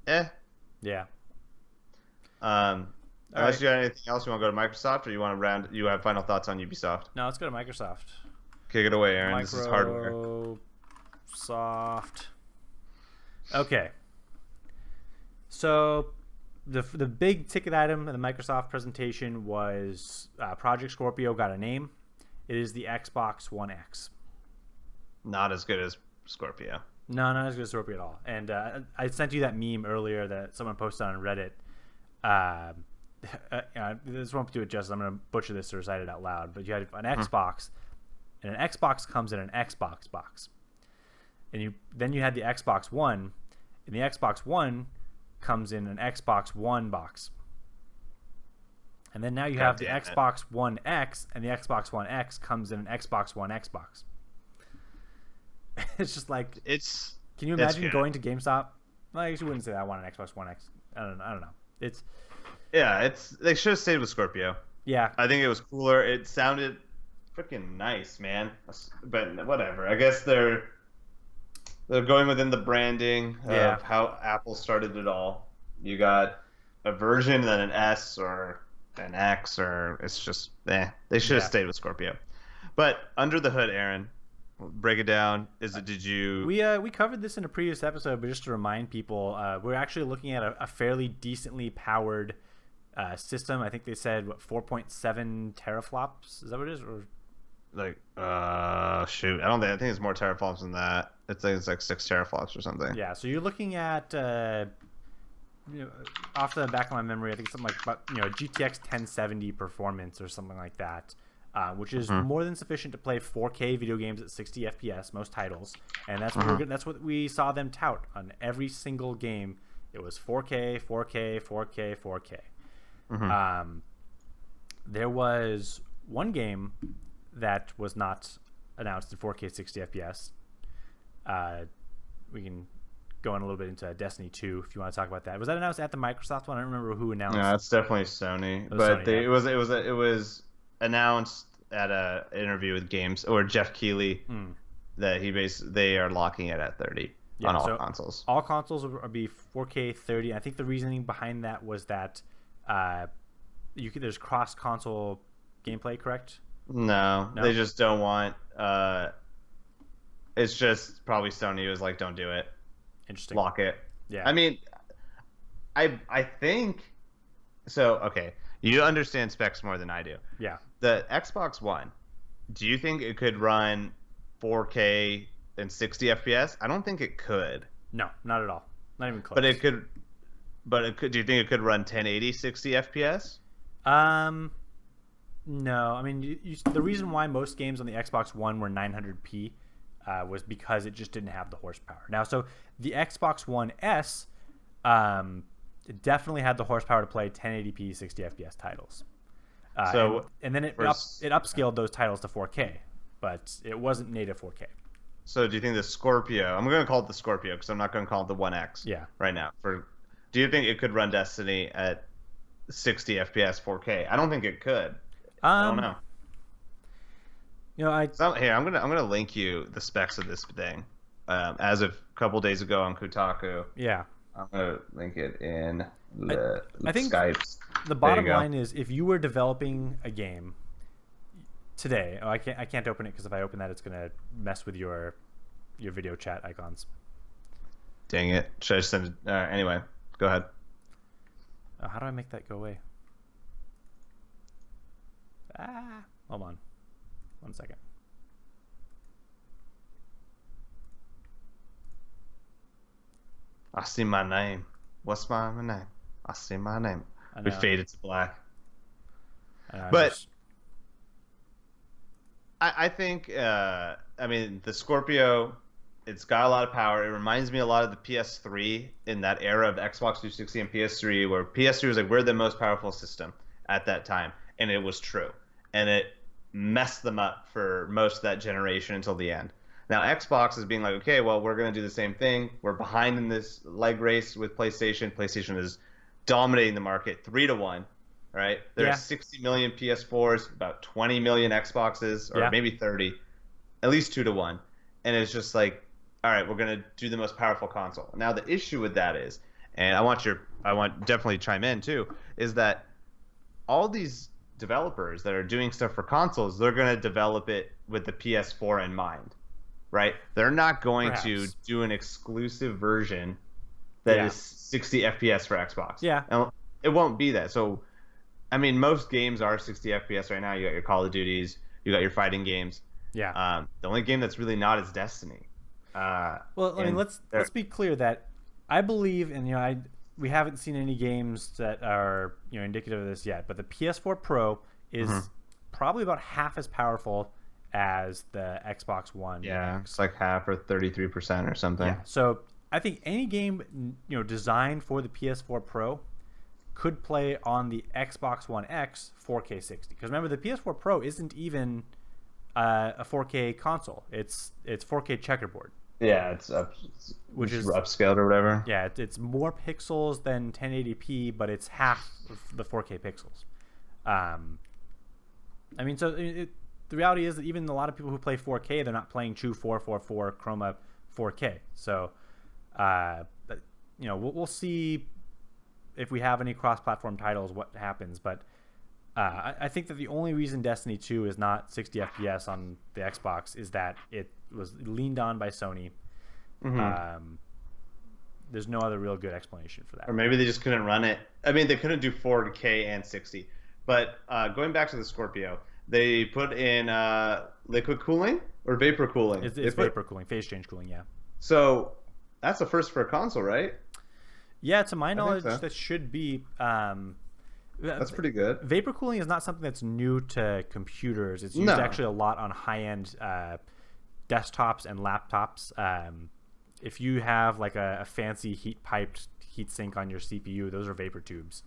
Yeah. Unless you got anything else, you want to go to Microsoft, or you have final thoughts on Ubisoft? No, let's go to Microsoft. Kick it away, Aaron. This is hardware. Microsoft. Okay. So the big ticket item in the Microsoft presentation was Project Scorpio got a name. It is the Xbox One X. Not as good as Scorpio. No, not as good as Scorpio at all. And I sent you that meme earlier that someone posted on Reddit. This won't do it justice. I'm going to butcher this or recite it out loud. But you had an Xbox, and an Xbox comes in an Xbox box. And then you had the Xbox One, and the Xbox One comes in an Xbox One box. And then now you have the Xbox One X, and the Xbox One X comes in an Xbox One X box. It's just like can you imagine going to GameStop? Well, I actually wouldn't say that I want an Xbox One X. I don't know. Yeah, they should have stayed with Scorpio. Yeah, I think it was cooler. It sounded freaking nice, man. But whatever. I guess they're going within the branding yeah, of how Apple started it all. You got a version, then an S or an X, or it's just They should have yeah. stayed with Scorpio. But under the hood, Aaron, break it down. Did you? We covered this in a previous episode, but just to remind people, we're actually looking at a fairly decently powered system. I think they said what 4.7 teraflops. Is that what it is? Or Like, shoot. I think it's more teraflops than that. It's like 6 teraflops or something. yeah. So you're looking at off the back of my memory, I think something like a GTX 1070 performance or something like that, which is more than sufficient to play 4K video games at 60 FPS, most titles, and that's what we saw them tout on every single game. It was 4K, 4K, 4K, 4K. There was one game that was not announced in 4K 60 FPS. We can go in a little bit into Destiny 2 if you want to talk about that. Was that announced at the Microsoft one? I don't remember who announced. No, it's definitely Sony. It was But Sony, yeah. it was announced at a interview with Games or Jeff Keighley that they are locking it at 30 on all consoles. All consoles will be 4K 30. I think the reasoning behind that was that there's cross console gameplay, correct? No, No? they just don't want. It's just probably Sony was like, don't do it, Interesting. lock it. Yeah. I mean, I think so. Okay, you understand specs more than I do. Yeah. The Xbox One, do you think it could run 4K and 60 FPS? I don't think it could. No, not at all. Not even close. But it could. But it could. Do you think it could run 1080 60 FPS? No. I mean, the reason why most games on the Xbox One were 900p was because it just didn't have the horsepower. Now, so the Xbox One S it definitely had the horsepower to play 1080p 60 FPS titles. And then it upscaled those titles to 4K, but it wasn't native 4K. So do you think the Scorpio? I'm going to call it the Scorpio because I'm not going to call it the One X. Yeah. Right now. Do you think it could run Destiny at 60 FPS 4K? I don't think it could. I don't know. Here, I'm gonna link you the specs of this thing. As of a couple days ago on Kotaku. Yeah. I'm gonna link it in I think Skype. The bottom line is, if you were developing a game today, I can't open it because if I open that, it's gonna mess with your video chat icons. Dang it! Should I send it? Anyway, go ahead. How do I make that go away? Hold on. 1 second. I see my name. What's my name? I see my name. We faded to black. But I think, I mean, the Scorpio, it's got a lot of power. It reminds me a lot of the PS3 in that era of the Xbox 360 and PS3, where PS3 was like, we're the most powerful system at that time. And it was true. And it messed them up for most of that generation until the end. Now, Xbox is being like, okay, well, we're going to do the same thing. We're behind in this leg race with PlayStation. PlayStation is dominating the market 3-1, right? There's 60 million PS4s, about 20 million Xboxes, or maybe 30, at least 2-1. And it's just like, all right, we're going to do the most powerful console. Now, the issue with that is, and I want definitely chime in too, is that all these developers that are doing stuff for consoles, they're going to develop it with the PS4 in mind, right? They're not going to do an exclusive version that is 60 FPS for Xbox. Yeah. And it won't be that. So, I mean, most games are 60 FPS right now. You got your Call of Duties, you got your fighting games. Yeah. The only game that's really not is Destiny. Well, I mean, let's be clear that I believe, and we haven't seen any games that are indicative of this yet, but the PS4 Pro is probably about half as powerful as the Xbox One. Yeah, it's like half or 33% or something. Yeah. So I think any game designed for the PS4 Pro could play on the Xbox One X 4K 60. Because remember, the PS4 Pro isn't even a 4K console. It's 4K checkerboard. Yeah, which it's is upscaled or whatever. yeah, it's more pixels than 1080p, but it's half of the 4K pixels. Um, I mean, the reality is that even a lot of people who play 4K, they're not playing true 444 Chroma 4K. So, but, we'll see if we have any cross-platform titles, what happens. But I think that the only reason Destiny 2 is not 60 FPS on the Xbox is that it was leaned on by Sony. There's no other real good explanation for that. Or maybe they just couldn't run it. I mean, they couldn't do 4K and 60. But going back to the Scorpio, they put in liquid cooling or vapor cooling. It's vapor cooling, phase change cooling, yeah. So that's the first for a console, right? Yeah, to my knowledge, so. that should be. That's pretty good. Vapor cooling is not something that's new to computers. It's used actually a lot on high-end desktops and laptops. If you have like a fancy heat-piped heatsink on your CPU, those are vapor tubes.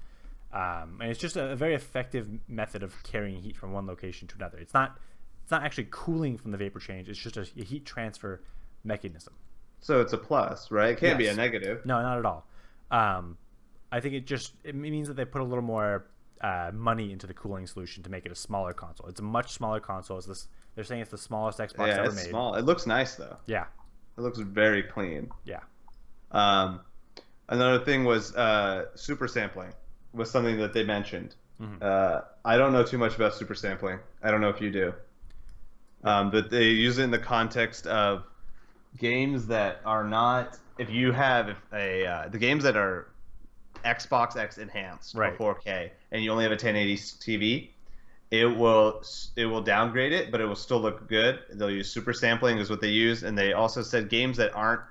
And it's just a very effective method of carrying heat from one location to another. It's not actually cooling from the vapor change. It's just a heat transfer mechanism. So it's a plus, right? It can't be a negative. No, not at all. I think it means that they put a little more money into the cooling solution to make it a smaller console. It's a much smaller console. They're saying it's the smallest Xbox ever made. Small. It looks nice though. Yeah. It looks very clean. Yeah. Another thing was super sampling was something that they mentioned. I don't know too much about super sampling. I don't know if you do. But they use it in the context of games that are not. If you have the games that are Xbox X enhanced right. or 4K, and you only have a 1080 TV, it will downgrade it, but it will still look good. They'll use super sampling is what they use, and they also said games that aren't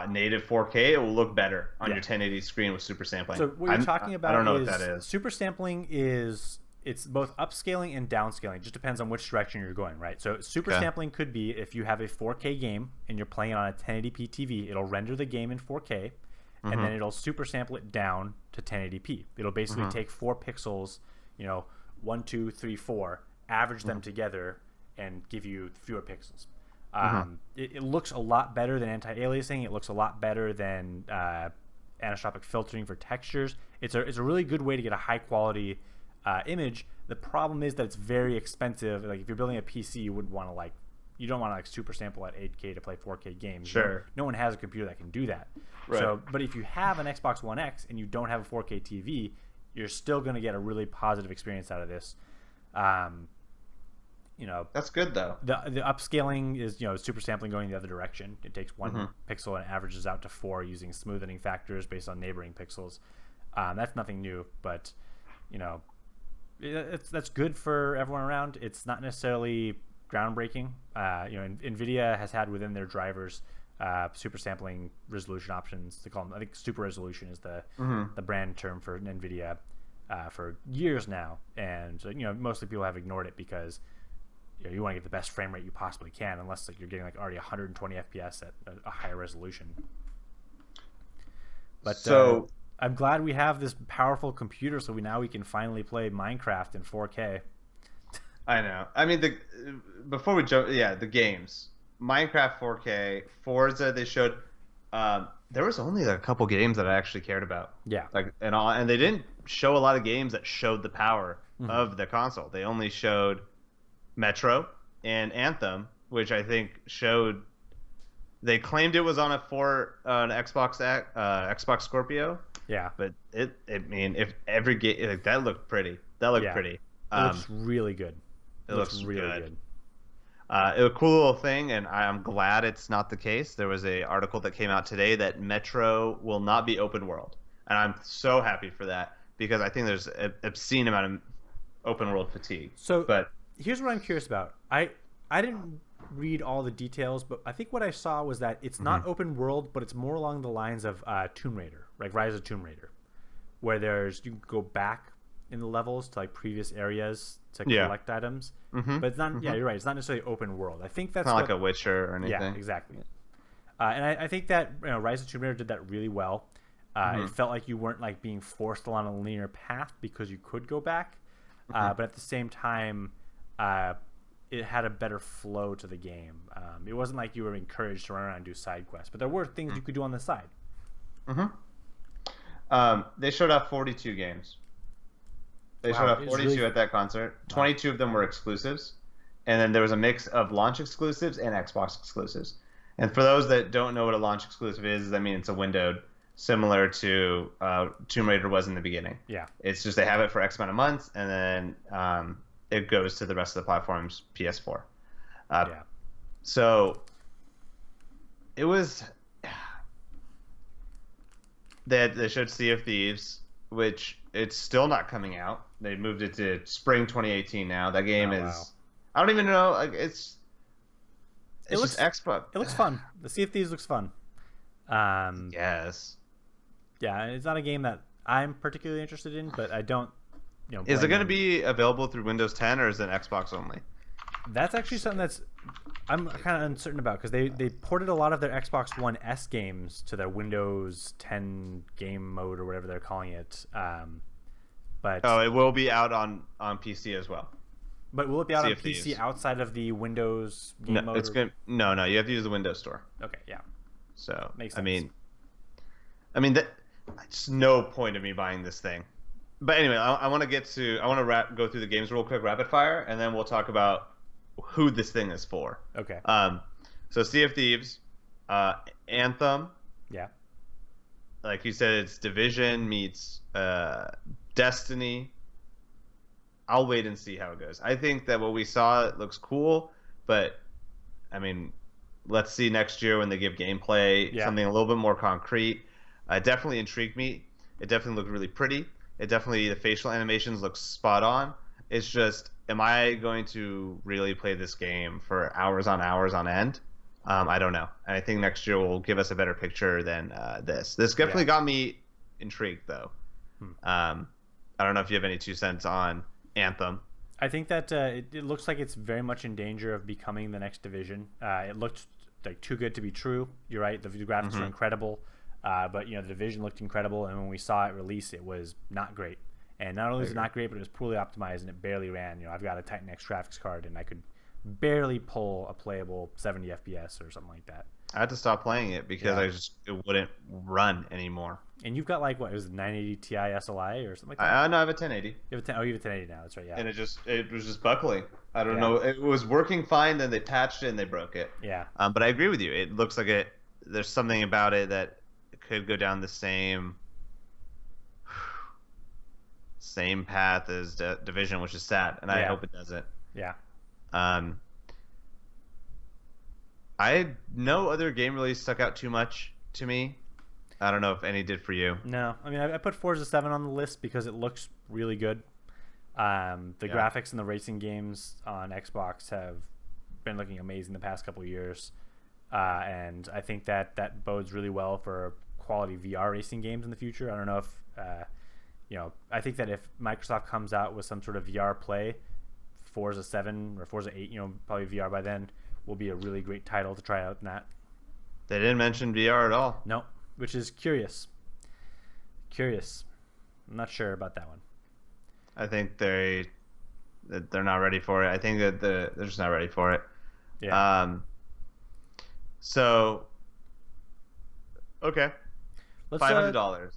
native 4K, it will look better on your 1080 screen with super sampling. So what you're talking about I don't know what that is. Super sampling it's both upscaling and downscaling. It just depends on which direction you're going, right? So super sampling could be if you have a 4K game and you're playing it on a 1080p TV, it'll render the game in 4K, and then it'll super sample it down to 1080p. It'll basically take 4 pixels, 1, 2, 3, 4, average them together, and give you fewer pixels. It looks a lot better than anti-aliasing. It looks a lot better than anisotropic filtering for textures. It's a really good way to get a high quality image. The problem is that it's very expensive. Like if you're building a PC, you don't want to super sample at 8K to play 4K games. Sure. No one has a computer that can do that. Right. So, but if you have an Xbox One X and you don't have a 4K TV, you're still going to get a really positive experience out of this. That's good though. The upscaling is super sampling going the other direction. It takes 1 pixel and averages out to 4 using smoothing factors based on neighboring pixels. That's nothing new, but that's good for everyone around. It's not necessarily groundbreaking. NVIDIA has had within their drivers super sampling resolution options. They call them, I think, super resolution is the brand term for NVIDIA for years now, and mostly people have ignored it because you want to get the best frame rate you possibly can, unless you're getting already 120 FPS at a higher resolution. But I'm glad we have this powerful computer, so we can finally play Minecraft in 4K. I know. I mean, before we jump, the games, Minecraft 4K, Forza. They showed. There was only a couple games that I actually cared about. Yeah. And they didn't show a lot of games that showed the power of the console. They only showed Metro and Anthem, which I think showed. They claimed it was on an Xbox Scorpio. Yeah, but if every game that looked pretty. That looked pretty. It looks really good. It looks really good. It was a cool little thing, and I'm glad it's not the case. There was an article that came out today that Metro will not be open world, and I'm so happy for that because I think there's an obscene amount of open world fatigue. But here's what I'm curious about. I didn't read all the details, but I think what I saw was that it's not open world, but it's more along the lines of Tomb Raider, like Rise of Tomb Raider, where you can go back in the levels to previous areas to collect items. But it's not. Yeah, you're right. It's not necessarily open world. I think that's not like a Witcher or anything. Yeah, exactly. And I think that Rise of Tomb Raider did that really well. It felt like you weren't being forced along a linear path because you could go back, but at the same time, it had a better flow to the game. It wasn't like you were encouraged to run around and do side quests, but there were things you could do on the side. They showed off 42 games. They showed off 42 really... at that concert. 22 of them were exclusives, and then there was a mix of launch exclusives and Xbox exclusives. And for those that don't know what a launch exclusive is, I mean, it's a windowed, similar to Tomb Raider was in the beginning. Yeah. It's just they have it for X amount of months, and then it goes to the rest of the platforms, PS4. Yeah. So it was... They showed Sea of Thieves, which it's still not coming out. They moved it to spring 2018 now. That game is... Wow. I don't even know. Like It's just Xbox. It looks fun. The Sea of Thieves looks fun. Yes. Yeah, it's not a game that I'm particularly interested in, but I don't. Is it going to be available through Windows 10 or is it Xbox only? That's actually something that's I'm kind of uncertain about because they ported a lot of their Xbox One S games to their Windows 10 game mode or whatever they're calling it. But it will be out on PC as well. But will it be out on PC outside of the Windows game mode? No. You have to use the Windows Store. Okay, yeah. So makes sense. I mean, there's no point of me buying this thing. But anyway, I want to go through the games real quick, rapid fire, and then we'll talk about who this thing is for. Okay. So Sea of Thieves, Anthem. Yeah. Like you said, it's Division meets Destiny. I'll wait and see how it goes. I think that what we saw looks cool, but I mean, let's see next year when they give gameplay something a little bit more concrete. It definitely intrigued me. It definitely looked really pretty. The facial animations look spot on. It's just, am I going to really play this game for hours on end? I don't know. And I think next year will give us a better picture than this. This definitely got me intrigued, though. I don't know if you have any 2 cents on Anthem. I think that it looks like it's very much in danger of becoming the next Division. It looked like too good to be true. You're right. The graphics were incredible. But the Division looked incredible, and when we saw it release, it was not great. And not only is it not great, but it was poorly optimized, and it barely ran. I've got a Titan X graphics card, and I could barely pull a playable 70 FPS or something like that. I had to stop playing it because it wouldn't run anymore. And you've got like what? It was 980 Ti SLI or something like that. No, I have a 1080. You have a 1080 now. That's right. Yeah. And it was just buckling. I don't know. It was working fine. Then they patched it and they broke it. Yeah. But I agree with you. It looks like there's something about it that could go down the same path as Division, which is sad, and I hope it doesn't. Yeah. No other game really stuck out too much to me. I don't know if any did for you. No, I mean I put Forza 7 on the list because it looks really good. The graphics in the racing games on Xbox have been looking amazing the past couple of years, and I think that bodes really well for quality VR racing games in the future. I don't know if I think that if Microsoft comes out with some sort of VR play, Forza 7 or Forza 8, probably VR by then, will be a really great title to try out in that. They didn't mention VR at all. No, which is curious. I'm not sure about that one. I think they're not ready for it. I think that they're just not ready for it. Yeah. So okay. $500.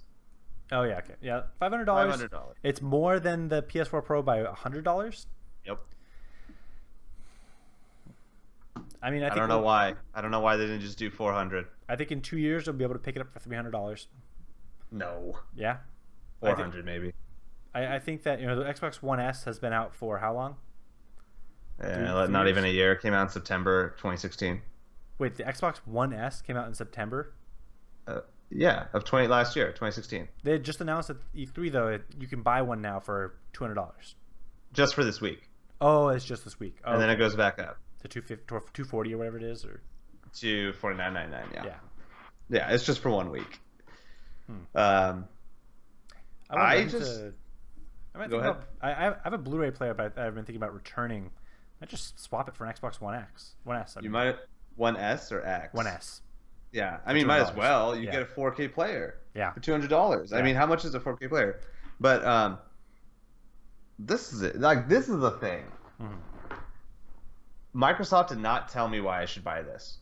Oh yeah, okay, yeah, $500. It's more than the PS4 Pro by $100. Yep. I mean, I don't know why. I don't know why they didn't just do $400. I think in 2 years they'll be able to pick it up for $300. No. Yeah. $400 maybe. I think that the Xbox One S has been out for how long? Yeah, not even a year. It came out in September 2016. Wait, the Xbox One S came out in September? Last year, 2016. They had just announced at E3 though you can buy one now for $200. Just for this week. Oh, it's just this week. Oh, and then it goes back up to $240 or whatever it is, or to $49.99. Yeah. Yeah, it's just for 1 week. I have a Blu-ray player, but I've been thinking about returning. I just swap it for an Xbox One S. You might 1S or X? 1S. Yeah, I mean, might as well. You get a 4K player. Yeah. For $200. I mean, how much is a 4K player? But this is it. Like, this is the thing. Microsoft did not tell me why I should buy this,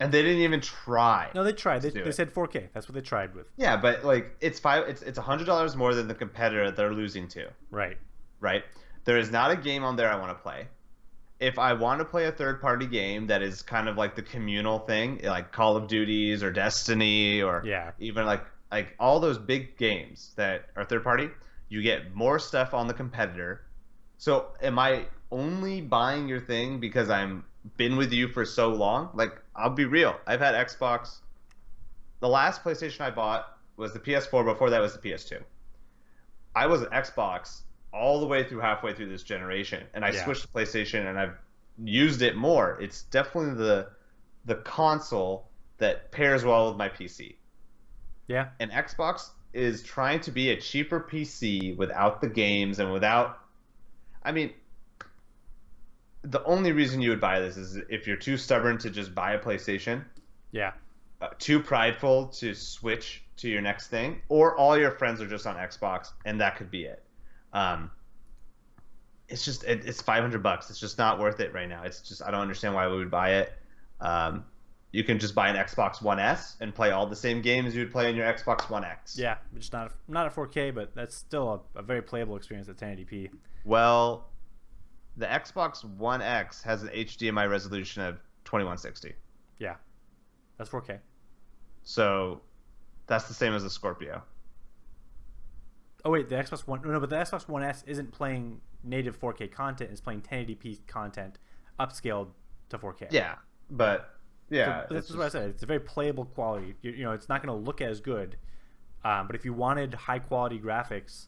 and they didn't even try No, they tried. to do They it. said 4K. That's what they tried with. Yeah, but like it's $100 more than the competitor that they're losing to, Right. right? There is not a game on there I want to play. If I want to play a third party game that is kind of like the communal thing, like Call of Duties or Destiny or Yeah. even like all those big games that are third party, you get more stuff on the competitor. So am I only buying your thing because I'm been with you for so long? Like I'll be real. I've had Xbox. The last PlayStation I bought was the PS4. Before that was the PS2. I was an Xbox all the way through halfway through this generation, and I Yeah. switched to PlayStation, and I've used it more. It's definitely the console that pairs well with my PC. Yeah. And Xbox is trying to be a cheaper PC without the games and without. I mean, the only reason you would buy this is if you're too stubborn to just buy a PlayStation, Yeah. too prideful to switch to your next thing, or all your friends are just on Xbox, and that could be it. Um, it's $500. It's just not worth it right now. It's just I don't understand why we would buy it. Um, you can just buy an Xbox One S and play all the same games you would play on your Xbox One X. Yeah. It's not a 4K, but that's still a very playable experience at 1080p. Well, the Xbox One X has an HDMI resolution of 2160. Yeah. That's 4K. So that's the same as the Scorpio. Oh wait, the Xbox One. No, but the Xbox One S isn't playing native 4K content. It's playing 1080p content, upscaled to 4K. Yeah, but yeah, So this is what I said. It's a very playable quality. It's not going to look as good, but if you wanted high quality graphics,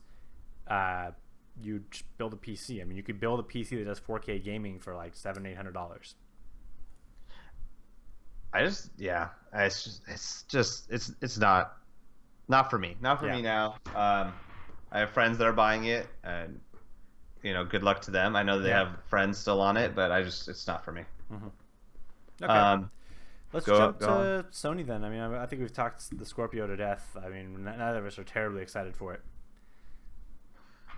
you just build a PC. I mean, you could build a PC that does 4K gaming for like $700-800. It's not for me. Not for Yeah. me now. I have friends that are buying it, and good luck to them. I know they Yeah. have friends still on it, but it's not for me. Okay. Um, Let's go jump go to on. Sony then. I mean, I think we've talked the Scorpio to death. I mean, neither of us are terribly excited for it.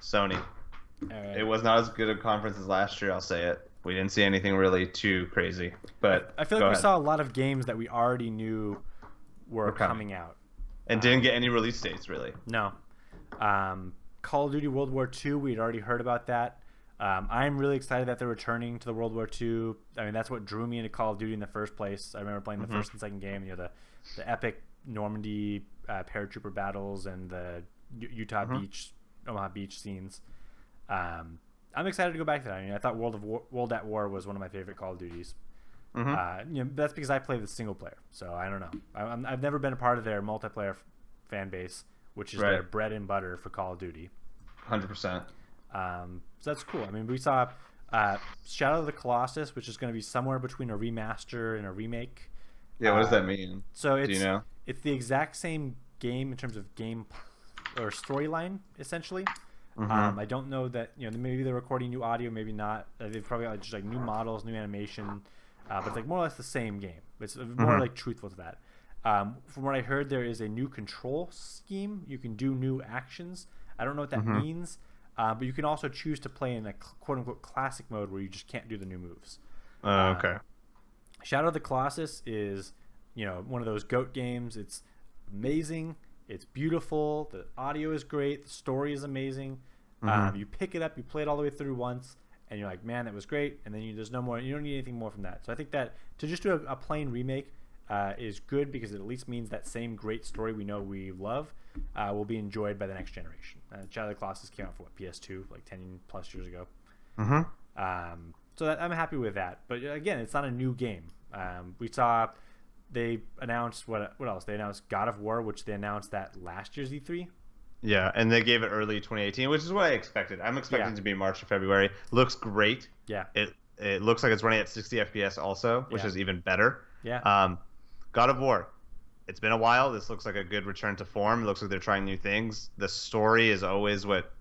Sony. All right. It was not as good a conference as last year. I'll say it. We didn't see anything really too crazy, but I feel go like we ahead. saw a lot of games that we already knew were We're coming out. and didn't get any release dates really. No. Call of Duty World War II, we'd already heard about that. I'm really excited that they're returning to the World War II. I mean, that's what drew me into Call of Duty in the first place. I remember playing the first and second game, the epic Normandy paratrooper battles and the Omaha Beach scenes. I'm excited to go back to that. I mean, I thought World at War was one of my favorite Call of Duties. That's because I play the single player, so I don't know. I've never been a part of their multiplayer fan base, which is their Right. bread and butter for Call of Duty. 100%. So that's cool. I mean, we saw Shadow of the Colossus, which is going to be somewhere between a remaster and a remake. Yeah, what does that mean? So Do you know? it's the exact same game in terms of game or storyline, essentially. I don't know that maybe they're recording new audio, maybe not. They've probably got just like new models, new animation, but it's like more or less the same game. It's more like truthful to that. From what I heard, there is a new control scheme. You can do new actions. I don't know what that means, but you can also choose to play in a quote unquote classic mode where you just can't do the new moves. Okay. Shadow of the Colossus is, one of those GOAT games. It's amazing. It's beautiful. The audio is great. The story is amazing. You pick it up, you play it all the way through once, and you're like, man, that was great. And then there's no more. You don't need anything more from that. So I think that to just do a plain remake is good because it at least means that same great story we know we love will be enjoyed by the next generation. Shadow of the Colossus came out for PS2 like 10 plus years ago. So I'm happy with that. But again, it's not a new game. We saw they announced what else? They announced God of War, which they announced that last year's E3. Yeah, and they gave it early 2018, which is what I expected. I'm expecting it to be March or February. Looks great. Yeah. It looks like it's running at 60 FPS also, which is even better. Yeah. God of War. It's been a while. This looks like a good return to form. It looks like they're trying new things. The story is always what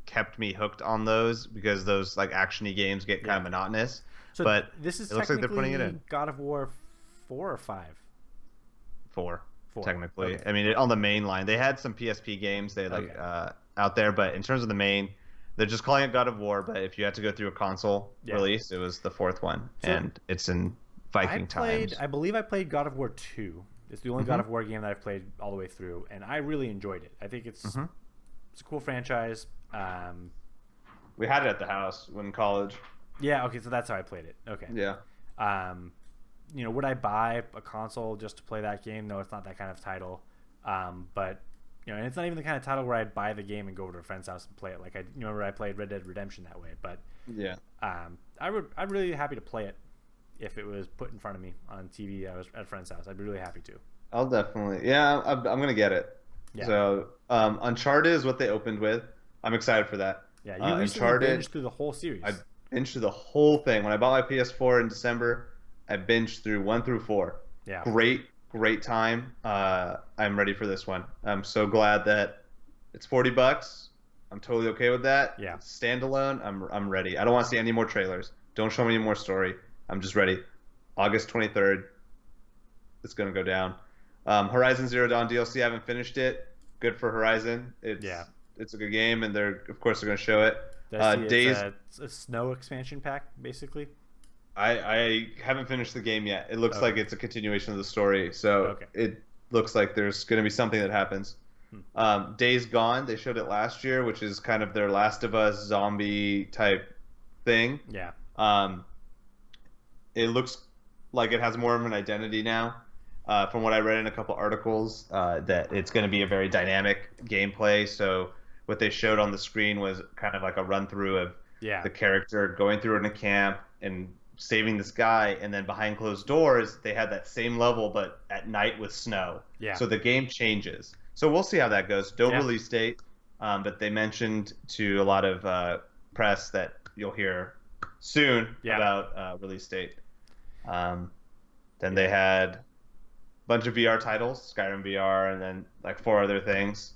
kept me hooked on those because those like actiony games get kind of monotonous. So but this is it looks like they're putting it in. God of War 4 or 5. 4 4. technically. Okay. I mean, on the main line, they had some PSP games they out there, but in terms of the main, They're just calling it God of War, but if you had to go through a console Yeah. release, it was the fourth one, So and it's in Viking times. I believe I played God of War 2. It's the only God hmm of War game that I've played all the way through, and I really enjoyed it. I think hmm it's a cool franchise. We had it at the house when in college. Yeah, okay, so that's how I played it. Okay. Yeah. Um, would I buy a console just to play that game? No, it's not that kind of title. But and it's not even the kind of title where I'd buy the game and go over to a friend's house and play it. Like I remember I played Red Dead Redemption that way. But Yeah. I'm really happy to play it if it was put in front of me on TV. I was at a friend's house. I'd be really happy to. I'll definitely. Yeah, I'm gonna get it. Yeah. So, Uncharted is what they opened with. I'm excited for that. Yeah, you recently Uncharted. binged through the whole series. I binged through the whole thing. When I bought my PS4 in December, I binged through 1 through 4. Yeah. Great time. I'm ready for this one. I'm so glad that it's $40. I'm totally okay with that. Yeah. It's standalone. I'm ready. I don't want to see any more trailers. Don't show me any more story. I'm just ready. August 23rd. It's gonna go down. Horizon Zero Dawn DLC. I haven't finished it. Good for Horizon. It's a good game, and of course they're gonna show it. Days. It's a snow expansion pack, basically. I haven't finished the game yet. It looks like it's a continuation of the story, so it looks like there's going to be something that happens. Days Gone, they showed it last year, which is kind of their Last of Us zombie type thing. Yeah. It looks like it has more of an identity now. From what I read in a couple articles, that it's going to be a very dynamic gameplay. So what they showed on the screen was kind of like a run through of the character going through in a camp and saving this guy, and then behind closed doors they had that same level but at night with snow. So the game changes. So we'll see how that goes. No release date, but they mentioned to a lot of press that you'll hear soon about release date. Then they had a bunch of VR titles, Skyrim VR, and then like 4 other things.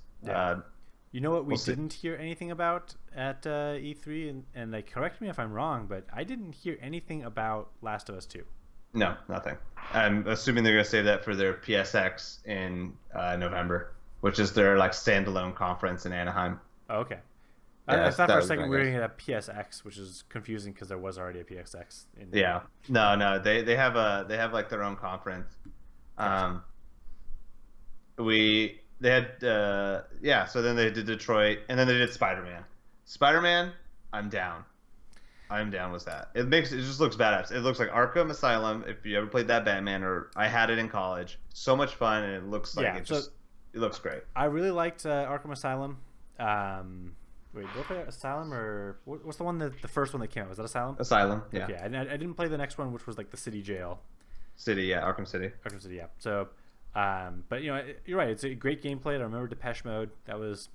You know what we didn't hear anything about at E3, and like, correct me if I'm wrong, but I didn't hear anything about Last of Us 2. No, nothing. I'm assuming they're going to save that for their PSX in November, which is their like standalone conference in Anaheim. Oh, okay. I thought for a second we were going to get a PSX, which is confusing because there was already a PSX. No, they have like their own conference. Gotcha. They had so then they did Detroit, and then they did Spider-Man. I'm down with that. It just looks badass. It looks like Arkham Asylum, if you ever played that Batman, or I had it in college. So much fun, and it looks like it looks great. I really liked Arkham Asylum. Wait, did I play Asylum, or what's the one the first one that came out? Was that Asylum? Asylum, yeah. Okay, I didn't play the next one, which was like the City Jail. Arkham City. Arkham City, yeah. So but you're right. It's a great gameplay. I remember Depeche Mode. That was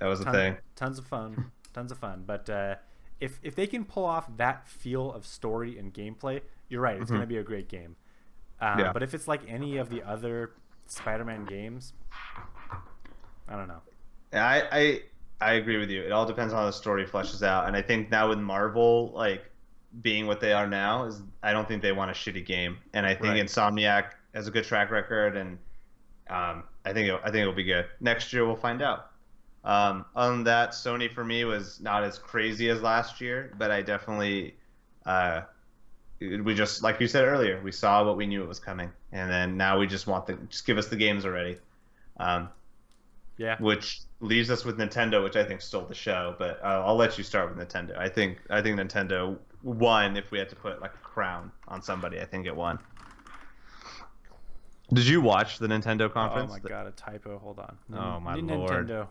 a thing. Tons of fun. But if they can pull off that feel of story and gameplay, you're right. It's going to be a great game. But if it's like any of the other Spider-Man games, I don't know. I agree with you. It all depends on how the story fleshes out. And I think now with Marvel, like being what they are now, I don't think they want a shitty game. And I think Insomniac has a good track record, and I think it'll be good. Next year we'll find out. On that, Sony for me was not as crazy as last year, but I definitely we just, like you said earlier, we saw what we knew it was coming, and then now we just want just give us the games already. Which leaves us with Nintendo, which I think stole the show. But I'll let you start with Nintendo. I think Nintendo won. If we had to put like a crown on somebody, I think it won. Did you watch the Nintendo conference? Oh my god, a typo. Hold on. Oh my lord.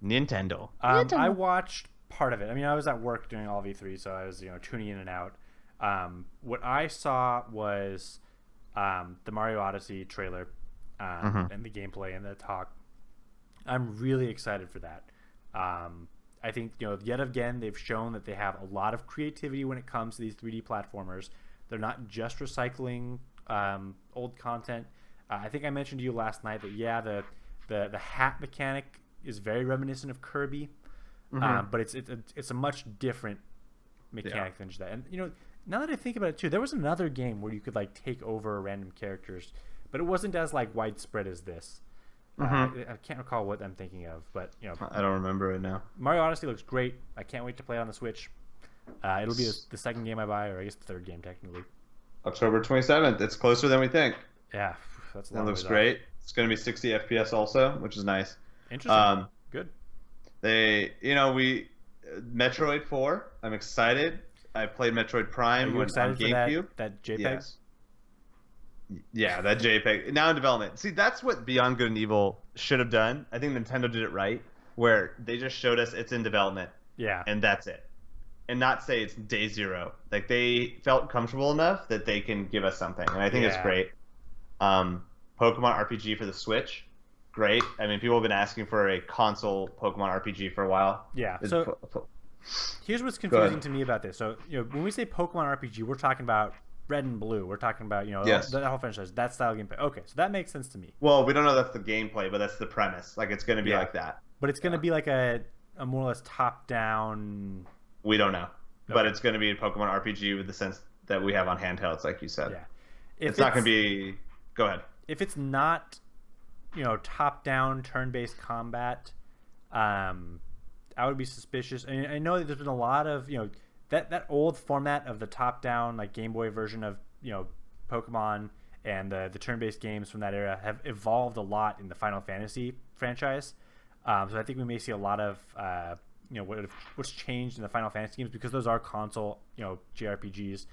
Nintendo. I watched part of it. I mean, I was at work during all of E3, so I was tuning in and out. What I saw was the Mario Odyssey trailer and the gameplay and the talk. I'm really excited for that. I think yet again they've shown that they have a lot of creativity when it comes to these 3D platformers. They're not just recycling old content. I think I mentioned to you last night that the hat mechanic is very reminiscent of Kirby, but it's a much different mechanic than just that. And now that I think about it too, there was another game where you could like take over random characters, but it wasn't as like widespread as this. Mm-hmm. I can't recall what I'm thinking of, but I don't remember it now. Mario Odyssey looks great. I can't wait to play it on the Switch. It'll be the second game I buy, or I guess the third game technically. October 27th. It's closer than we think. Yeah, that's a It long looks ways great. It's going to be 60 FPS also, which is nice. Interesting. Um, Good. Metroid 4. I'm excited. I played Metroid Are Prime you on excited for GameCube. that JPEG? Yes. Yeah, that JPEG now in development. See, that's what Beyond Good and Evil should have done. I think Nintendo did it right, where they just showed us it's in development, Yeah. and that's it, and not say it's day zero. Like they felt comfortable enough that they can give us something, and I think it's Yeah. great. Pokemon RPG for the Switch, great. I mean, people have been asking for a console Pokemon RPG for a while. Yeah. Is- So here's what's ahead. confusing to me about this. So when we say Pokemon RPG, we're talking about Red and Blue. We're talking about Yes. the whole franchise, that style of gameplay. Okay, so that makes sense to me. Well, we don't know that's the gameplay, but that's the premise. Like it's going to be Yeah. like that. But it's going to be like a more or less top down. We don't know, but Okay. it's going to be a Pokemon RPG with the sense that we have on handhelds, like you said. Yeah. It's not going to be. Go ahead. If it's not, top down turn based combat, I would be suspicious. And I know that there's been a lot of that old format of the top down like Game Boy version of Pokemon and the turn based games from that era have evolved a lot in the Final Fantasy franchise. So I think we may see a lot of what's changed in the Final Fantasy games, because those are console JRPGs.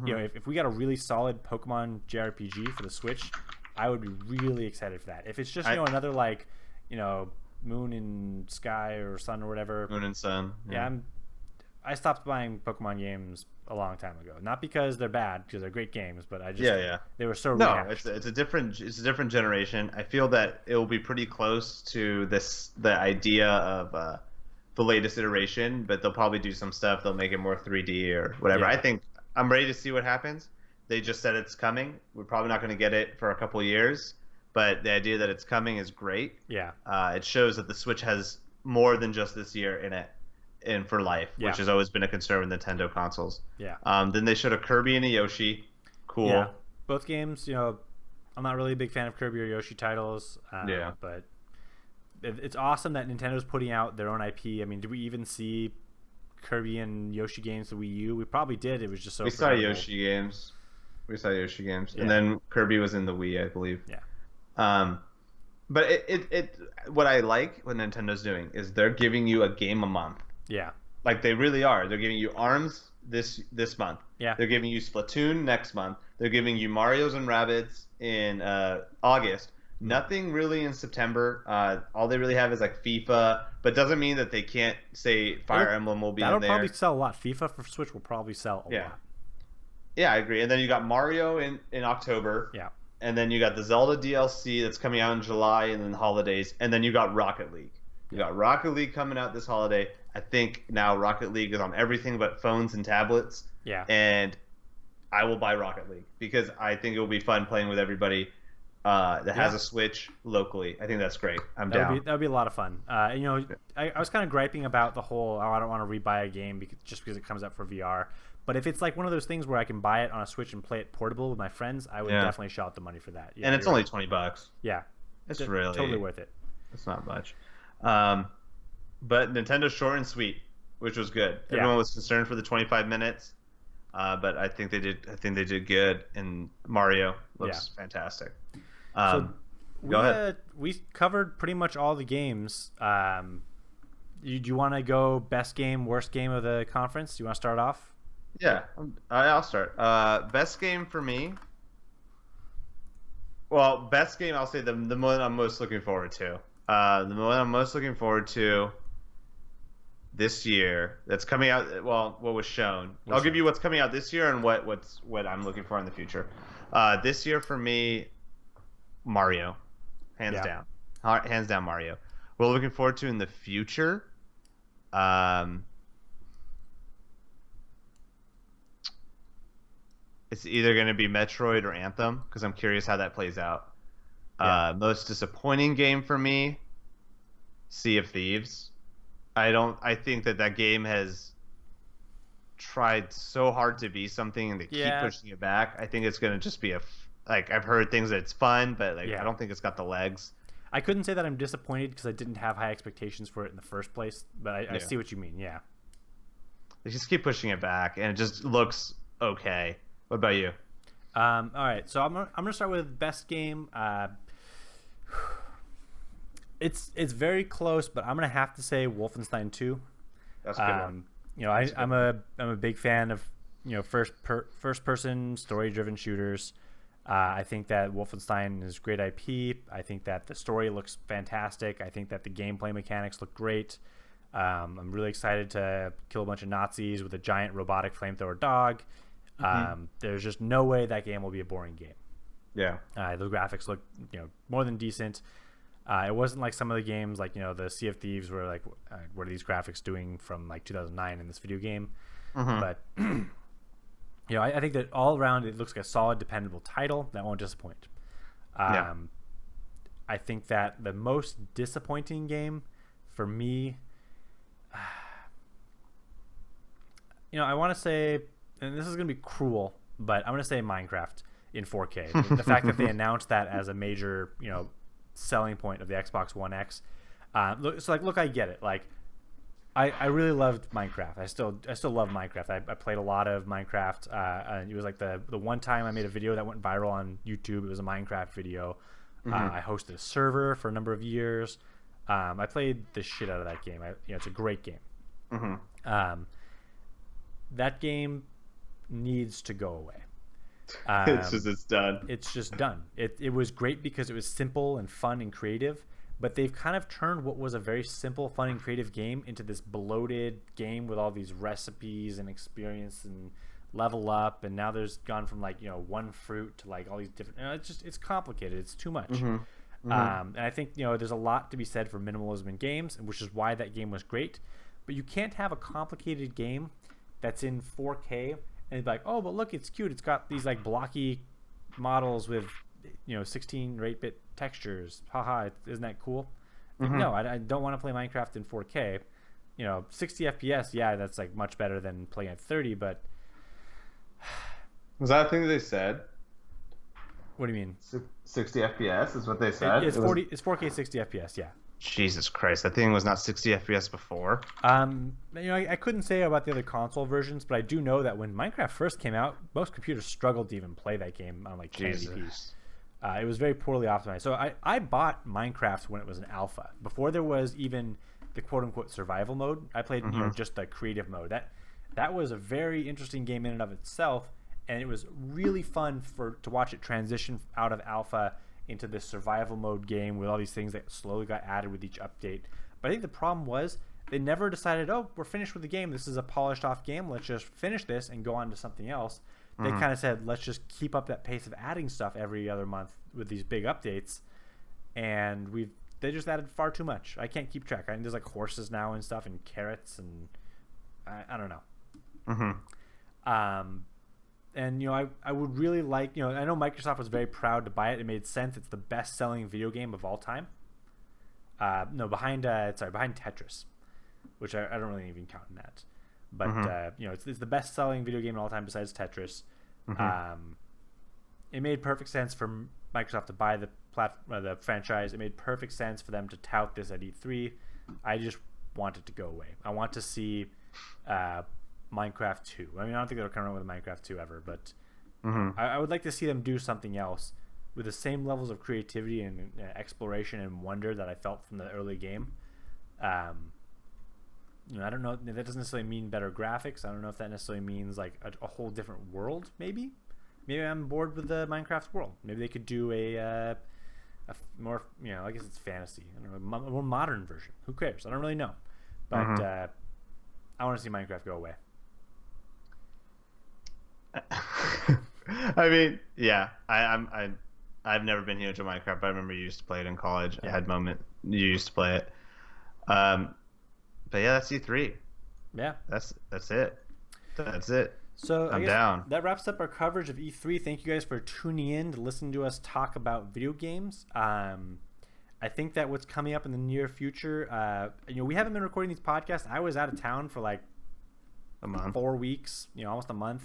If we got a really solid Pokemon JRPG for the Switch, I would be really excited for that. If it's just another like Moon and Sky or Sun or whatever, Moon and Sun. yeah, I stopped buying Pokemon games a long time ago. Not because they're bad, because they're great games, but I just they were so No, rehashed. it's a different generation. I feel that it will be pretty close to the idea of the latest iteration, but they'll probably do some stuff. They'll make it more 3D or whatever. Yeah. I think I'm ready to see what happens. They just said it's coming. We're probably not going to get it for a couple of years, but the idea that it's coming is great. Yeah. It shows that the Switch has more than just this year in it, and for life, which has always been a concern with Nintendo consoles. Yeah. Then they showed a Kirby and a Yoshi. Cool. Yeah. Both games, I'm not really a big fan of Kirby or Yoshi titles. Yeah. But it's awesome that Nintendo's putting out their own IP. I mean, did we even see Kirby and Yoshi games to Wii U? We probably did. It was just so We saw forgettable. Yoshi games. Yeah. And then Kirby was in the Wii, I believe. Yeah. But what I like what Nintendo's doing is they're giving you a game a month. Yeah. Like they really are. They're giving you ARMS this month. Yeah. They're giving you Splatoon next month. They're giving you Mario's and Rabbids in August. Nothing really in September. All they really have is like FIFA, but doesn't mean that they can't say Fire Emblem will be in That'll there. probably sell a lot. FIFA for Switch will probably sell a lot. Yeah, I agree. And then you got Mario in October. Yeah. And then you got the Zelda DLC that's coming out in July and then the holidays. And then you got Rocket League. You got Rocket League coming out this holiday. I think now Rocket League is on everything but phones and tablets. Yeah. And I will buy Rocket League because I think it will be fun playing with everybody that has a Switch locally. I think that's great. I'm down. That would be a lot of fun. I was kind of griping about the whole, I don't want to rebuy a game just because it comes out for VR. But if it's like one of those things where I can buy it on a Switch and play it portable with my friends, I would definitely shell out the money for that. Yeah, and it's only $20. Yeah. It's really totally worth it. It's not much. But Nintendo's short and sweet, which was good. Yeah. Everyone was concerned for the 25 minutes, but I think they did good. And Mario looks fantastic. So go ahead. We covered pretty much all the games. Do you want to go best game, worst game of the conference? Do you want to start off? Yeah, I'll start. Best game for me. Well, best game, I'll say the one I'm most looking forward to. The one I'm most looking forward to this year that's coming out. Well, what was shown. I'll give you what's coming out this year and what I'm looking for in the future. This year for me, Mario, hands down Mario. We're looking forward to in the future. It's either going to be Metroid or Anthem because I'm curious how that plays out. Most disappointing game for me, Sea of Thieves. I think that game has tried so hard to be something and they keep pushing it back. I think it's going to just be I've heard things that it's fun, but I don't think it's got the legs. I couldn't say that I'm disappointed because I didn't have high expectations for it in the first place, but I Yeah. see what you mean. Yeah. They just keep pushing it back, and it just looks okay. What about you? All right, so I'm gonna start with best game. It's very close, but I'm gonna have to say Wolfenstein 2. That's a good one. You know, I'm a big fan of first person story driven shooters. I think that Wolfenstein is great IP. I think that the story looks fantastic. I think that the gameplay mechanics look great. I'm really excited to kill a bunch of Nazis with a giant robotic flamethrower dog. There's just no way that game will be a boring game. Yeah. The graphics look, more than decent. It wasn't like some of the games, like the Sea of Thieves, were like, what are these graphics doing from like 2009 in this video game? But I think that all around it looks like a solid, dependable title that won't disappoint. Yeah. I think that the most disappointing game for me, I want to say, and this is going to be cruel, but I'm going to say Minecraft in 4K. The fact that they announced that as a major, selling point of the Xbox One X. Look, I get it. Like, I really loved Minecraft. I still love Minecraft. I played a lot of Minecraft. And it was like the one time I made a video that went viral on YouTube. It was a Minecraft video. I hosted a server for a number of years. I played the shit out of that game. It's a great game. That game needs to go away. It's done. It's just done. It was great because it was simple and fun and creative, but they've kind of turned what was a very simple, fun, and creative game into this bloated game with all these recipes and experience and level up. And now there's gone from like one fruit to like all these different. It's complicated. It's too much. And I think there's a lot to be said for minimalism in games, which is why that game was great. But you can't have a complicated game that's in 4K. And it's like, oh, but look, it's cute. It's got these like blocky models with 16 or 8-bit textures. Haha, isn't that cool? Like, no, I don't want to play Minecraft in 4K. 60 FPS, yeah, that's like much better than playing at 30. But was that a thing that they said? What do you mean? 60 FPS is what they said. It's 4K 60 FPS, yeah. Jesus Christ, that thing was not 60 FPS before. I couldn't say about the other console versions, but I do know that when Minecraft first came out, most computers struggled to even play that game on like 1080p. It was very poorly optimized. So I bought Minecraft when it was an alpha, before there was even the quote-unquote survival mode. I played just the creative mode. That was a very interesting game in and of itself, and it was really fun to watch it transition out of alpha into this survival mode game with all these things that slowly got added with each update. But I think the problem was they never decided, oh, we're finished with the game. This is a polished off game. Let's just finish this and go on to something else. They kind of said, let's just keep up that pace of adding stuff every other month with these big updates. And they just added far too much. I can't keep track. There's like horses now and stuff and carrots and I don't know. And I would really like, I know Microsoft was very proud to buy it. It made sense. It's the best-selling video game of all time. Behind Tetris, which I don't really even count in that. But it's the best-selling video game of all time besides Tetris. It made perfect sense for Microsoft to buy the franchise. It made perfect sense for them to tout this at E3. I just want it to go away. I want to see Minecraft 2. I mean, I don't think they'll come around with Minecraft 2 ever, but I would like to see them do something else with the same levels of creativity and exploration and wonder that I felt from the early game. I don't know. That doesn't necessarily mean better graphics. I don't know if that necessarily means like a whole different world. Maybe I'm bored with the Minecraft world. Maybe they could do a more, I guess it's fantasy. I don't know, a more modern version. Who cares? I don't really know, but I want to see Minecraft go away. I mean, yeah, I've never been huge on Minecraft, but I remember you used to play it in college. Yeah. I had moment you used to play it. But yeah, that's E3. Yeah, that's it. That's it. So I'm down. That wraps up our coverage of E3. Thank you guys for tuning in to listen to us talk about video games. I think that what's coming up in the near future, we haven't been recording these podcasts. I was out of town for like a month, 4 weeks, almost a month.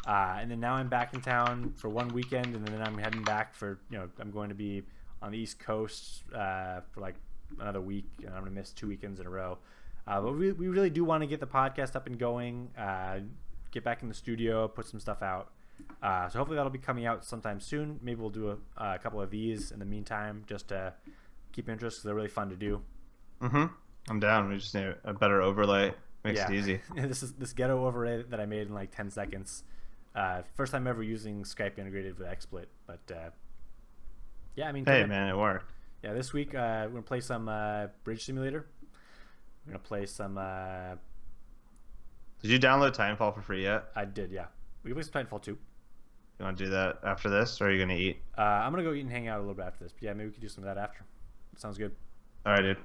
And then now I'm back in town for one weekend, and then I'm heading back for, I'm going to be on the East Coast for like another week, and I'm gonna miss 2 weekends in a row. But we really do want to get the podcast up and going, get back in the studio, put some stuff out. So hopefully that'll be coming out sometime soon. Maybe we'll do a couple of these in the meantime, just to keep interest, because they're really fun to do. I'm down. We just need a better overlay. Makes it easy. This ghetto overlay that I made in like 10 seconds. First time ever using Skype integrated with XSplit. But yeah, I mean, hey man, it worked. Yeah, this week we're gonna play some Bridge Simulator. We're gonna play some. Did you download Titanfall for free yet? I did, yeah. We can play some Titanfall 2. You want to do that after this, or are you gonna eat? I'm gonna go eat and hang out a little bit after this. But yeah, maybe we could do some of that after. Sounds good. All right, dude.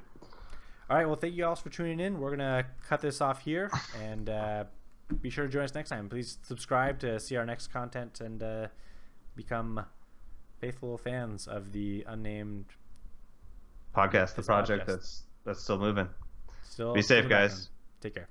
All right, well, thank you all for tuning in. We're gonna cut this off here, and be sure to join us next time. Please subscribe to see our next content and become faithful fans of the unnamed podcast, the project that's still moving. Be safe, guys. Take care.